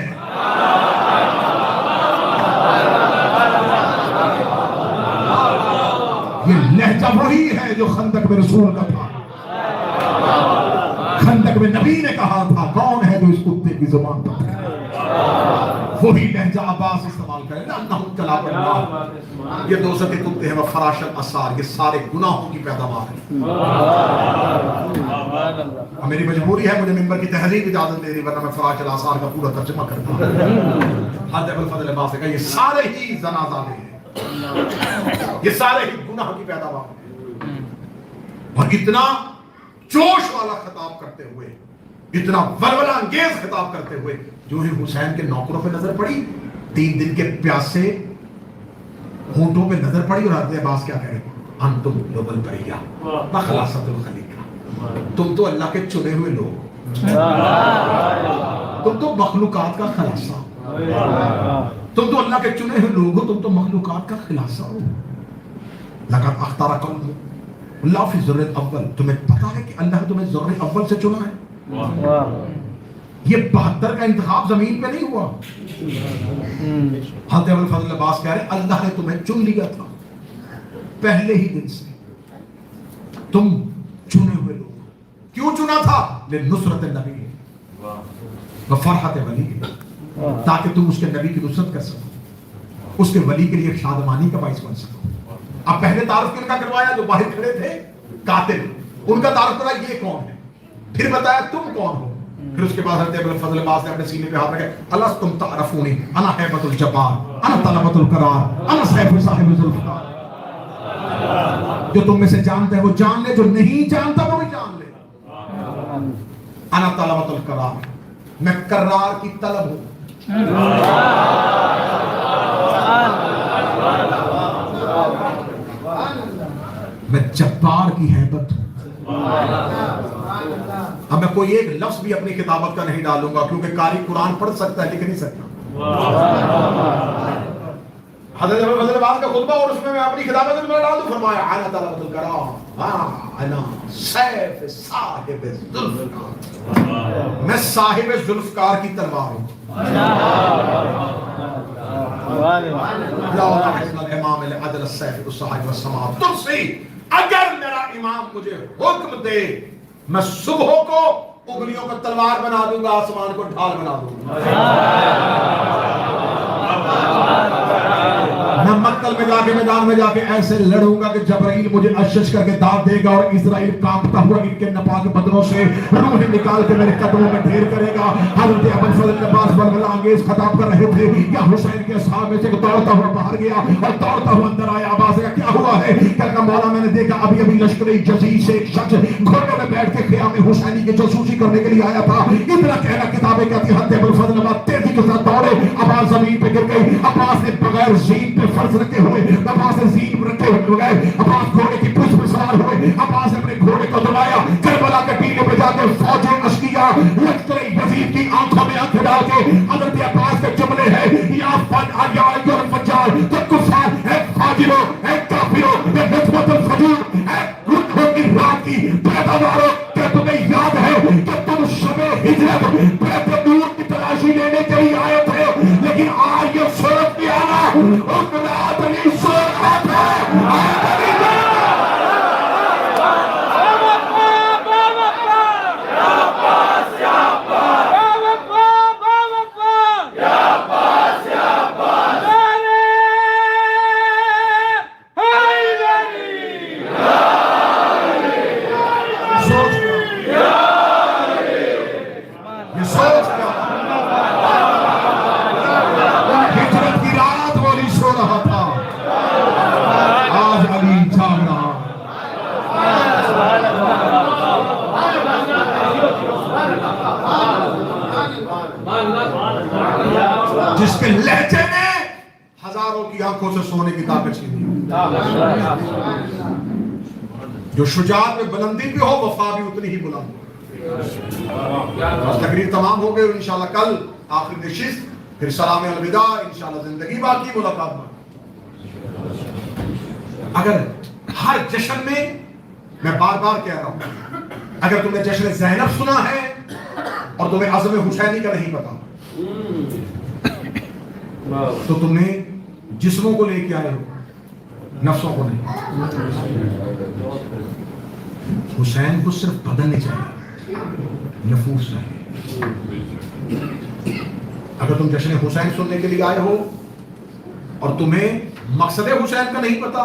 یہ لہجہ وہی ہے جو خندق میں رسول کا تھا، خندق میں نبی نے کہا تھا کون ہے جو اس کتے کی زبان پر ہے؟ وہی لہجہ عباس استعمال کرے. لأنهم كلاب النار، یہ دوزخ کے کتے ہیں. وفراش الاثار، یہ سارے گناہوں کی پیداوار ہے. میری مجبوری ہے، مجھے ممبر کی تحریر اجازت دے رہی، ورنہ میں فراش الاثار کا پورا ترجمہ کرتا. حضرت ابوالفضل العباس نے کہا یہ سارے ہی زنازانے ہیں، یہ سارے ہی گناہ کی پیداوار ہیں. اور اتنا جوش والا خطاب کرتے ہوئے، اتنا ولولہ انگیز خطاب کرتے ہوئے، جو ہی حسین کے نوکروں پہ نظر پڑی، 3 دن کے پیاسے ہونٹوں پہ نظر پڑی، اور حضرت عباس کیا کہے؟ انتم لوگ البریہ وخلاصۃ الخلیقہ، تم تو اللہ کے چنے ہوئے لوگ، تم تو مخلوقات کا خلاصہ ہو، تم تو اللہ کے چنے ہوئے لوگ ہو، تم تو مخلوقات کا خلاصہ ہو. لقد اختارکم اللہ فی ذرۃ الاول. تمہیں پتا ہے کہ اللہ نے تمہیں ذرۃ اول سے چنا ہے. یہ 72 کا انتخاب زمین پہ نہیں ہوا. حضرت ابوالفضل عباس کہہ رہے ہیں اللہ نے تمہیں چن لیا تھا پہلے ہی دن سے. تم چنے ہوئے لوگ. کیوں چنا تھا؟ لنصرت النبی وفرحت ولی، تاکہ تم اس کے نبی کی نصرت کر سکو، اس کے ولی کے لیے شادمانی کا باعث بن سکو. اب پہلے تعارف کن کا کروایا؟ جو باہر کھڑے تھے قاتل، ان کا تعارف کرا یہ کون ہے، پھر بتایا تم کون ہو. پھر اس کے بعد حضرت ابوالفضل عباس نے اپنے سینے پہ ہاتھ رکھے، الستم تعرفونی انا ہیبۃ الجبار انا طلبۃ القرار انا سیف صاحب ذوالفقار. جو تم میں سے جانتا ہے وہ جان لے، جو نہیں جانتا وہ بھی جان لے. انا طلبۃ القرار، میں قرار کی طلب ہوں. میں جبار کی ہیبت ہوں. اب میں کوئی ایک لفظ بھی اپنی کتابت کا نہیں ڈالوں گا، کیونکہ قاری قرآن پڑھ سکتا ہے لکھ نہیں سکتا. حضرت ابوالفضل عباس کا خطبہ اور اس میں اپنی کتابت میں ڈال دوں. فرمایا انا طلبۃ الکرام انا سیف صاحب ذوالفقار، میں صاحب ذوالفقار کی تلوار ہوں. امام العدل السیف الصاحب والسماوات ترسی. اگر میرا امام مجھے حکم دے میں صبح کو انگلیوں کو تلوار بنا دوں گا، آسمان کو ڈھال بنا دوں گا. میں مقتل میں جا کے میدان میں جا کے ایسے لڑوں گا کہ جبرائیل مجھے اشش کر کے داد دے گا اور اسرائیل کانپتا ہوا ان کے نپاک بدنوں سے روح نکال کے میرے قدموں میں ڈھیر کرے گا. حضرت ابوالفضل عباس بلبلہ انگیز خطاب کر رہے تھے. یا حسین کے اصحاب میں سے دوڑتا ہوا باہر گیا اور دوڑتا ہوا اندر آیا. عباس کا کیا ہوا ہے؟ کہا مولا میں نے دیکھا ابھی ابھی لشکر جزیز سے ایک شخص گھوڑے میں بیٹھ کے خیام حسینی کی جاسوسی کرنے کے لیے آیا تھا. اتنا کہنا کتابیں کہتی ہیں حضرت ابوالفضل عباس تیزی کے ساتھ دوڑے. عباس زمین پہ گر گئی. عباس نے بغیر زین پہ فرض رکھے ہوئے، عباس نے زین رکھے ہوئے، عباس گھوڑے کی پشت پر سوار ہوئے. عباس نے اپنے گھوڑے کو دبایا. کربلا کے ٹیلے پہ جا کے فوجیں اشقیاء لشکر یزید کی آنکھوں میں آنکھ ڈال کے حضرت عباس کے جملے ہیں یا فجار تو کفار اے فاجروں اے کافروں اے نسبت الفجور اے گنہوں کی رات کی پیداواروں، کہ تمہیں یاد ہے کہ تم شب ہجرت بیت نور کی تلاشی لینے کے لیے آئے تھے، لیکن آج یہ سوچ کے آنا اس رات نہیں سوچ آتا جس کے لہجے نے ہزاروں کی آنکھوں سے سونے کی طاقت چھینی. جو شجاعت میں بلندی بھی ہو وفا بھی اتنی ہی بلند ہو. تقریر تمام ہو گئی. انشاءاللہ کل آخری نشست، پھر سلام الوداع. انشاءاللہ زندگی باقی، ملاقات باقی. اگر ہر جشن میں بار بار کہہ رہا ہوں، اگر تم نے جشن زینب سنا ہے اور تمہیں عزم حسینی کا نہیں پتا تو تم نے جسموں کو لے کے آئے ہو، نفسوں کو نہیں. حسین کو صرف بدن نہیں چاہیے، نفوس چاہیے. اگر تم جشن حسین سننے کے لیے آئے ہو اور تمہیں مقصد حسین کا نہیں پتا،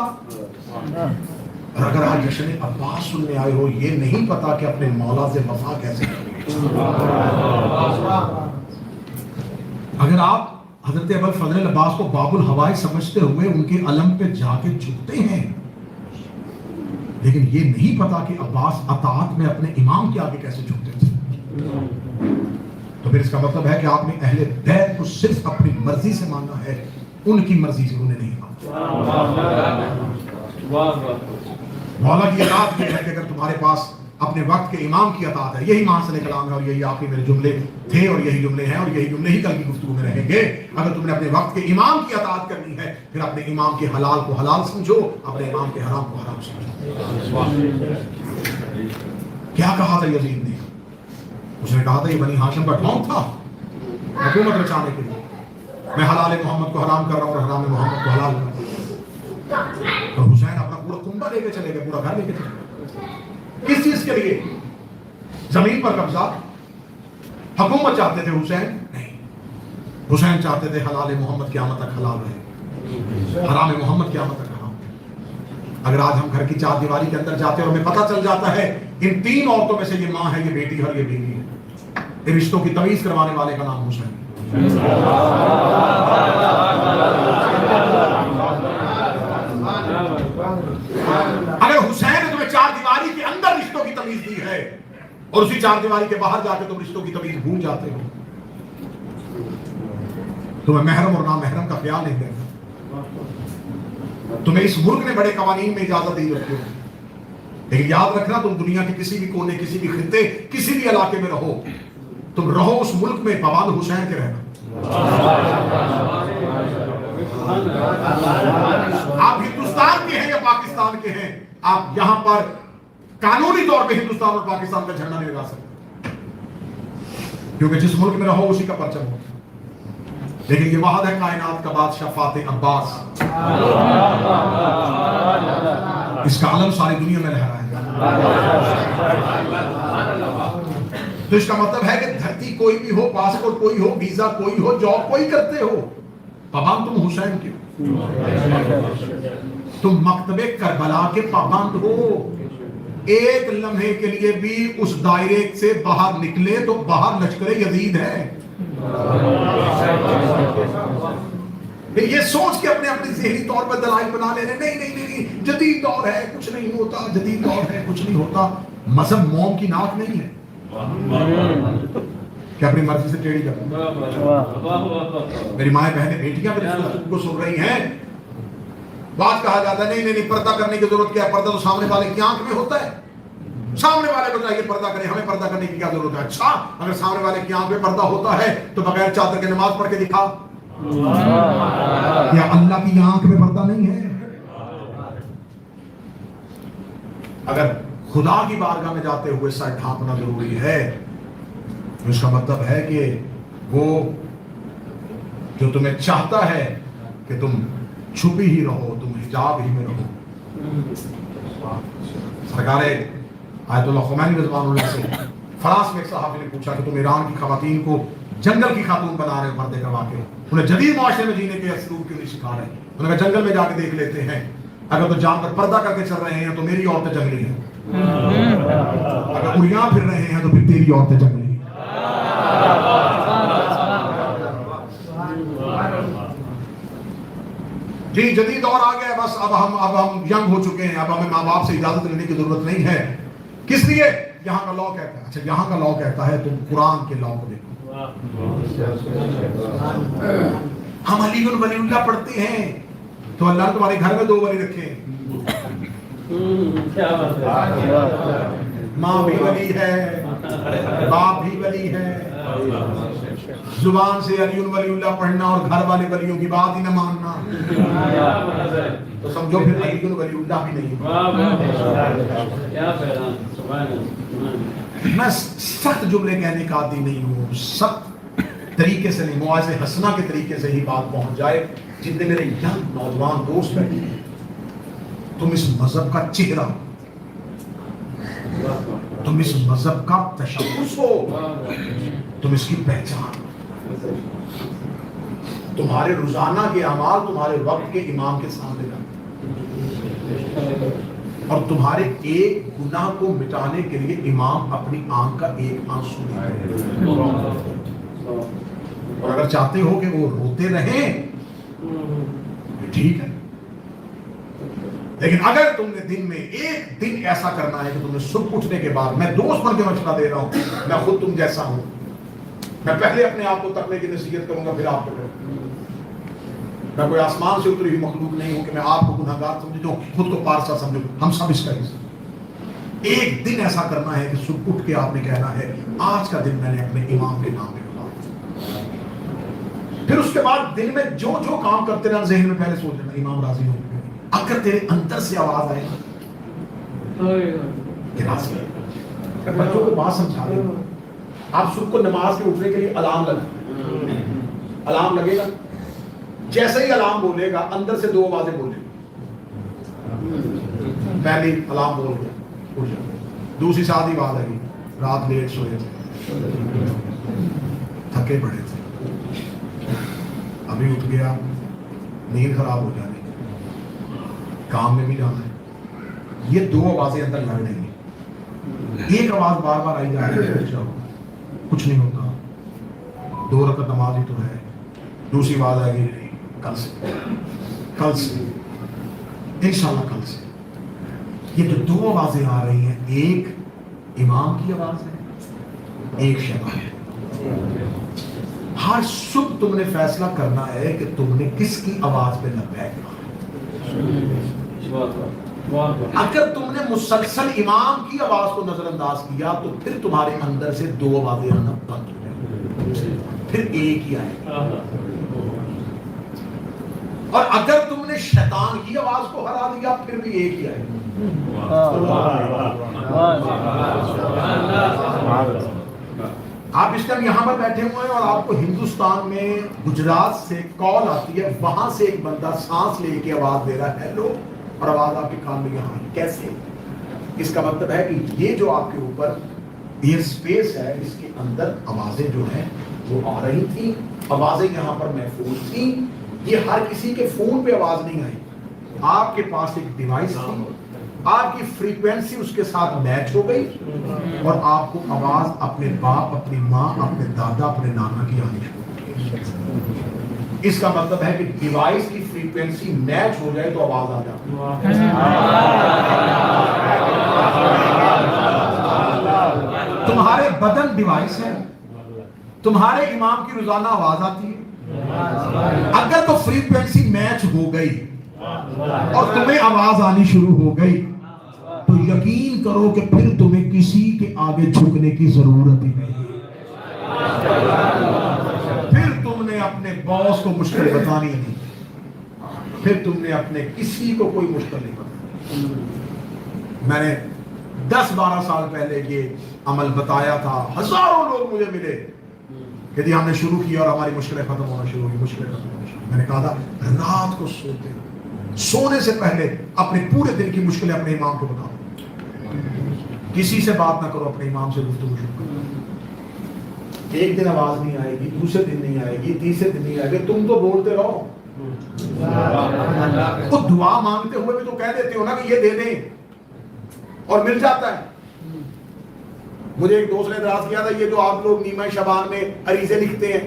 اور اگر آج جشن عباس سننے آئے ہو یہ نہیں پتا کہ اپنے مولا سے وفا کیسے کریں. اگر آپ حضرت ابوالفضل عباس کو باب الہوائے سمجھتے ہوئے ان کے علم پہ جا کے جھکتے ہیں، لیکن یہ نہیں پتا کہ عباس اطاعت میں اپنے امام کے آگے کیسے جھکتے تھے، تو پھر اس کا مطلب ہے کہ آپ نے اہل بیت کو صرف اپنی مرضی سے ماننا ہے، ان کی مرضی سے انہیں نہیں ماننا. مولا کی اطاعت یہ ہے کہ اگر تمہارے پاس اپنے وقت کے امام کی اطاعت ہے. یہی ماں سے کلام ہے اور یہی آخری میرے جملے تھے اور یہی جملے ہیں اور یہی جملے ہی کل کی گفتگو میں رہیں گے. اگر تم نے اپنے وقت کے امام کی اطاعت کرنی ہے پھر اپنے امام کے حلال کو حلال سمجھو, اپنے امام کے حرام کو حرام سمجھو. کیا کہا تھا یزید نے؟ اس نے کہا تھا یہ بنی ہاشم کا ڈھونگ تھا حکومت رچانے کے لیے. میں حلال محمد کو حرام کر رہا ہوں اور حرام محمد کو حلال کر رہا ہوں. اور حسین اپنا پورا کنبہ لے کے چلے گئے, پورا گھر لے کے چلے گئے. کس چیز کے لیے؟ زمین پر قبضہ. حکومت چاہتے تھے حسین نہیں, حسین چاہتے تھے حلال محمد قیامت تک حلال رہے, حرام محمد قیامت تک حرام. اگر آج ہم گھر کی چار دیواری کے اندر جاتے ہیں اور ہمیں پتہ چل جاتا ہے ان تین عورتوں میں سے یہ ماں ہے, یہ بیٹی ہے اور یہ بیوی ہے, ان رشتوں کی تمیز کروانے والے کا نام حسین. اگر حسین نے تمہیں چار دیواری کے اندر رشتوں کی تمیز دی ہے اور اسی چار دیواری کے باہر جا کے تم رشتوں کی تمیز بھول جاتے ہو, تمہیں محرم اور نامحرم کا خیال نہیں رہتا. تمہیں اس ملک نے بڑے قوانین میں اجازت دی رکھی ہو, لیکن یاد رکھنا تم دنیا کے کسی بھی کونے, کسی بھی خطے, کسی بھی علاقے میں رہو, تم رہو اس ملک میں پابند حسین کے رہنا. آپ ہندوستان کے ہیں یا پاکستان کے ہیں, آپ یہاں پر قانونی طور پہ ہندوستان اور پاکستان کا جھنڈا نہیں لگا سکتے, کیونکہ جس ملک میں رہو اسی کا پرچم ہو. لیکن یہ وحد ہے کائنات کا بادشاہ فاتح عباس, اس کا علم ساری دنیا میں رہ رہا ہے. تو اس کا مطلب ہے کہ دھرتی کوئی بھی ہو, پاسپورٹ کوئی ہو, ویزا کوئی ہو, جاب کوئی کرتے ہو, پابند تم حسین کے, تم مکتب کربلا کے پابند ہو. ایک لمحے کے لیے بھی اس دائرے سے باہر نکلے تو باہر لشکر یزید ہے. یہ سوچ کے اپنے اپنے ذہنی طور پر دلائل بنا لے رہے نہیں نہیں نہیں جدید دور ہے کچھ نہیں ہوتا, جدید دور ہے کچھ نہیں ہوتا. مذہب موم کی ناک نہیں ہے کہ اپنی مرضی سے ٹیڑھی کرو. میری مائیں بہنیں بیٹیاں کو سن رہی ہیں, بات کہا جاتا ہے نہیں پردہ کرنے کی ضرورت کیا ہے, پردہ تو سامنے والے کی آنکھ میں ہوتا ہے, سامنے والے کو چاہیے پردہ کریں, ہمیں پردہ کرنے کی کیا ضرورت ہے. اچھا اگر سامنے والے کی آنکھ میں پردہ ہوتا ہے تو بغیر چادر کے نماز پڑھ کے دکھا, یا اللہ کی آنکھ میں پردہ نہیں ہے؟ اگر خدا کی بارگاہ میں جاتے ہوئے سر ڈھانپنا ضروری ہے اس کا مطلب ہے کہ وہ جو تمہیں چاہتا ہے کہ تم چھپی ہی رہو, تم حجاب ہی میں رہو. سرکار آیت اللہ خمینی رضوان اللہ سے فرانس میں ایک صحابی نے پوچھا کہ تم ایران کی خواتین کو جنگل کی خاتون بنا رہے ہو پردے کروا کے, انہیں جدید معاشرے میں جینے کے اسلوب کیوں نہیں سکھا رہے؟ انہوں نے کہا جنگل میں جا کے دیکھ لیتے ہیں, اگر تو جانور پردہ کر کے چل رہے ہیں تو میری عورتیں جنگلی ہیں, اگر اڑیاں پھر رہے ہیں تو پھر تیری عورتیں جنگلی ہیں. جی جدید دور آ گیا, بس اب ہم ینگ ہو چکے ہیں, اب ہمیں ماں باپ سے اجازت لینے کی ضرورت نہیں ہے. کس لیے؟ یہاں کا لا کہتا ہے. اچھا یہاں کا لا کہتا ہے تم قرآن کے لا کو دیکھو. ہم علی ولی اللہ پڑھتے ہیں تو اللہ نے تمہارے گھر میں 2 ولی رکھے, ماں بھی ولی ہے, باپ بھی ولی ہے. زبان سے علی ولی اللہ پڑھنا اور گھر والے ولیوں کی بات ہی نہ ماننا تو سمجھو پھر علی ولی اللہ بھی نہیں. میں سخت جملے کہنے کا عادی نہیں ہوں, سخت طریقے سے نہیں, مواعظ حسنہ کے طریقے سے ہی بات پہنچ جائے. جتنے میرے ینگ نوجوان دوست بیٹھے ہیں, تم اس مذہب کا چہرہ, تم اس مذہب کا تشخص ہو, تم اس کی پہچان, تمہارے روزانہ کے اعمال تمہارے وقت کے امام کے سامنے رکھ, اور تمہارے ایک گناہ کو مٹانے کے لیے امام اپنی آنکھ کا ایک آنسو دے, اور اگر چاہتے ہو کہ وہ روتے رہیں ٹھیک ہے, لیکن اگر تم نے دن میں ایک دن ایسا کرنا ہے کہ تم نے صبح اٹھنے کے بعد, میں دوست بن کے مشورہ دے رہا ہوں, میں خود تم جیسا ہوں, میں پہلے اپنے آپ کو تقوی کی نصیحت کروں گا پھر آپ کو کروں. میں کوئی آسمان سے اتری ہوئی مخلوق نہیں ہوں کہ میں آپ کو گناہگار سمجھتا ہوں, خود کو پارسا سمجھوں. ہم سب اس کا حصہ. ایک دن ایسا کرنا ہے کہ صبح اٹھ کے آپ نے کہنا ہے آج کا دن میں نے اپنے امام کے نام پہ گزارا. پھر اس کے بعد دن میں جو جو کام کرتے رہنا ذہن میں پہلے سوچ لینا امام راضی ہوں. اگر تیرے اندر سے آواز آئے کہ راضی ہے، بچوں کو بات سمجھا دیں. آپ صبح کو نماز کے اٹھنے کے لیے الارم لگے گا. جیسے ہی الارم بولے گا اندر سے دو آوازیں بولے. پہلی الارم بول گیا اٹھ جاؤ. دوسری ساتھ ہی بات آئی رات لیٹ سوئے تھے، تھکے پڑے تھے، ابھی اٹھ گیا نیند خراب ہو جانی، کام میں بھی جانا ہے. یہ دو آوازیں اندر لڑ رہی ہیں. ایک آواز بار بار آئی جا رہی ہے اٹھ جاؤ، کچھ نہیں ہوتا، 2 رکعت نماز ہی تو ہے. دوسری آواز آئے گی کل سے انشاءاللہ کل سے. یہ جو دو آوازیں آ رہی ہیں، ایک امام کی آواز ہے، ایک شیطان ہے. ہر صبح تم نے فیصلہ کرنا ہے کہ تم نے کس کی آواز پہ لبیک کہا. اگر تم نے مسلسل امام کی آواز کو نظر انداز کیا تو پھر تمہارے اندر سے دو آوازیں آنا بند ہو جائیں، پھر ایک ہی آئے. اور اگر تم نے شیطان کی آواز کو ہرا دیا پھر بھی ایک ہی آئے. آپ اس ٹائم یہاں پر بیٹھے ہوئے ہیں اور آپ کو ہندوستان میں گجرات سے کال آتی ہے، وہاں سے ایک بندہ سانس لے کے آواز دے رہا ہے ہیلو، اور آواز آپ کے کان میں یہاں. کیسے؟ اس کا مطلب ہے کہ یہ جو آپ کے اوپر ایئر سپیس ہے اس کے اندر آوازیں جو ہیں وہ آ رہی تھی، آوازیں یہاں پر محفوظ تھیں. یہ ہر کسی کے فون پہ آواز نہیں آئی. آپ کے پاس ایک ڈیوائس تھی، آپ کی فریکوینسی اس کے ساتھ میچ ہو گئی اور آپ کو آواز اپنے باپ، اپنی ماں، اپنے دادا، اپنے نانا کی آنی شروع ہو گئی. اس کا مطلب ہے کہ ڈیوائس کی فریکوینسی میچ ہو جائے تو آواز آ جاتی ہے. تمہارے بدن ڈیوائس ہے، تمہارے امام کی روزانہ آواز آتی ہے. اگر تو فریکوینسی میچ ہو گئی اور تمہیں آواز آنی شروع ہو گئی تو یقین کرو کہ پھر تمہیں کسی کے آگے جھکنے کی ضرورت ہی نہیں. پھر تم نے اپنے باس کو مشکل بتانی نہیں، پھر تم نے اپنے کسی کو کوئی مشکل نہیں بتانی. میں نے 10-12 سال پہلے یہ عمل بتایا تھا، ہزاروں لوگ مجھے ملے کہ ہم نے شروع کیا اور ہماری مشکلیں ختم ہونا شروع ہوئی. میں نے کہا تھا رات کو سونے سے پہلے اپنے پورے دن کی مشکلیں اپنے امام کو بتاؤ. کسی سے بات نہ کرو، اپنے امام سے گفتگو شروع کرو. ایک دن آواز نہیں آئے گی، دوسرے دن نہیں آئے گی، تیسرے دن نہیں آئے گی، تم تو بولتے رہو. وہ دعا مانگتے ہوئے بھی تو کہہ دیتے ہو نا کہ یہ دے دیں اور مل جاتا ہے. مجھے ایک دوست نے اعتراض کیا تھا یہ جو آپ لوگ نیمہ شعبان میں عریضے لکھتے ہیں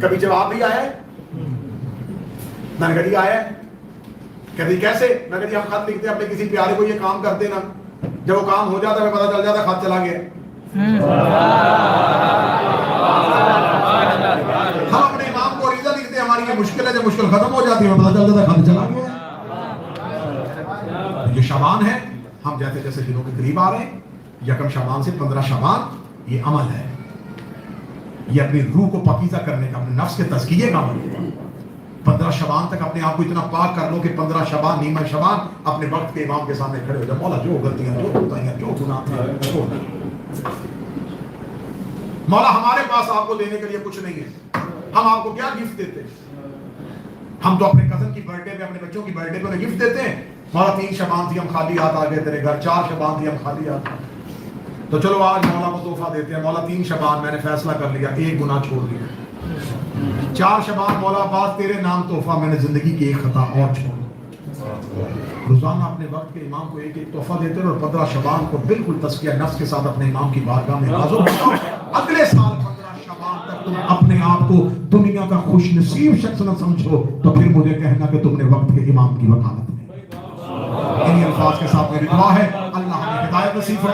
کبھی جواب بھی آیا ہے؟ میں نے کہا آیا ہے. کہتے کیسے؟ میں نے کہا ہم خط لکھتے ہیں اپنے کسی پیارے کو یہ کام کر دینا، جب وہ کام ہو جاتا ہے پتہ چل جاتا خط چلا گیا. ہم اپنے امام کو عریضہ لکھتے ہیں ہماری یہ مشکل ہے، جب مشکل ختم ہو جاتی ہے پتہ چل جاتا خط چلا گیا. یہ شعبان ہے، ہم جیسے جیسے دنوں کے قریب آ رہے ہیں، 1 شعبان سے 15 شعبان یہ عمل ہے. یہ اپنی روح کو پاکیزہ کرنے کا، اپنے نفس کے تزکیے کا عمل ہے. 15 شعبان تک اپنے آپ کو اتنا پاک کر لو کہ 15 شعبان نیمہ شعبان اپنے وقت کے امام کے سامنے کھڑے ہو جاؤ. مولا جو غلطیاں، جو کوتاہیاں، جو گناہ چھوڑ دیں. مولا ہمارے پاس آپ کو دینے کے لیے کچھ نہیں ہے، ہم آپ کو کیا گفٹ دیتے ہیں؟ ہم تو اپنے کزن کی برتھ ڈے پہ، اپنے بچوں کی برتھ ڈے پہ گفٹ دیتے ہیں. مولا 3 شعبان تھی ہم خالی ہاتھ آ گئے تیرے گھر، 4 شعبان تھی ہم خالی ہاتھ، تو چلو آج مولا کو تحفہ دیتے ہیں. مولا 3 شعبان میں نے فیصلہ کر لیا، 1 گناہ چھوڑ دیا. 4 شعبان مولا عباس تیرے نام تحفہ، میں نے زندگی کی 1 خطا اور چھوڑ. روزانہ اپنے وقت کے امام کو 1 تحفہ دیتے ہیں اور 15 شعبان کو بالکل تزکیہ نفس کے ساتھ اپنے امام کی بارگاہ میں حاضر ہوتا. اگلے سال 15 شعبان تک تم اپنے آپ کو دنیا کا خوش نصیب شخص نہ سمجھو تو پھر مجھے کہنا کہ تم نے وقت کے امام کی وکالت. انہی الفاظ کے ساتھ میری دعا ہے اللہ ہمیں ہدایت نصیب فرمائے.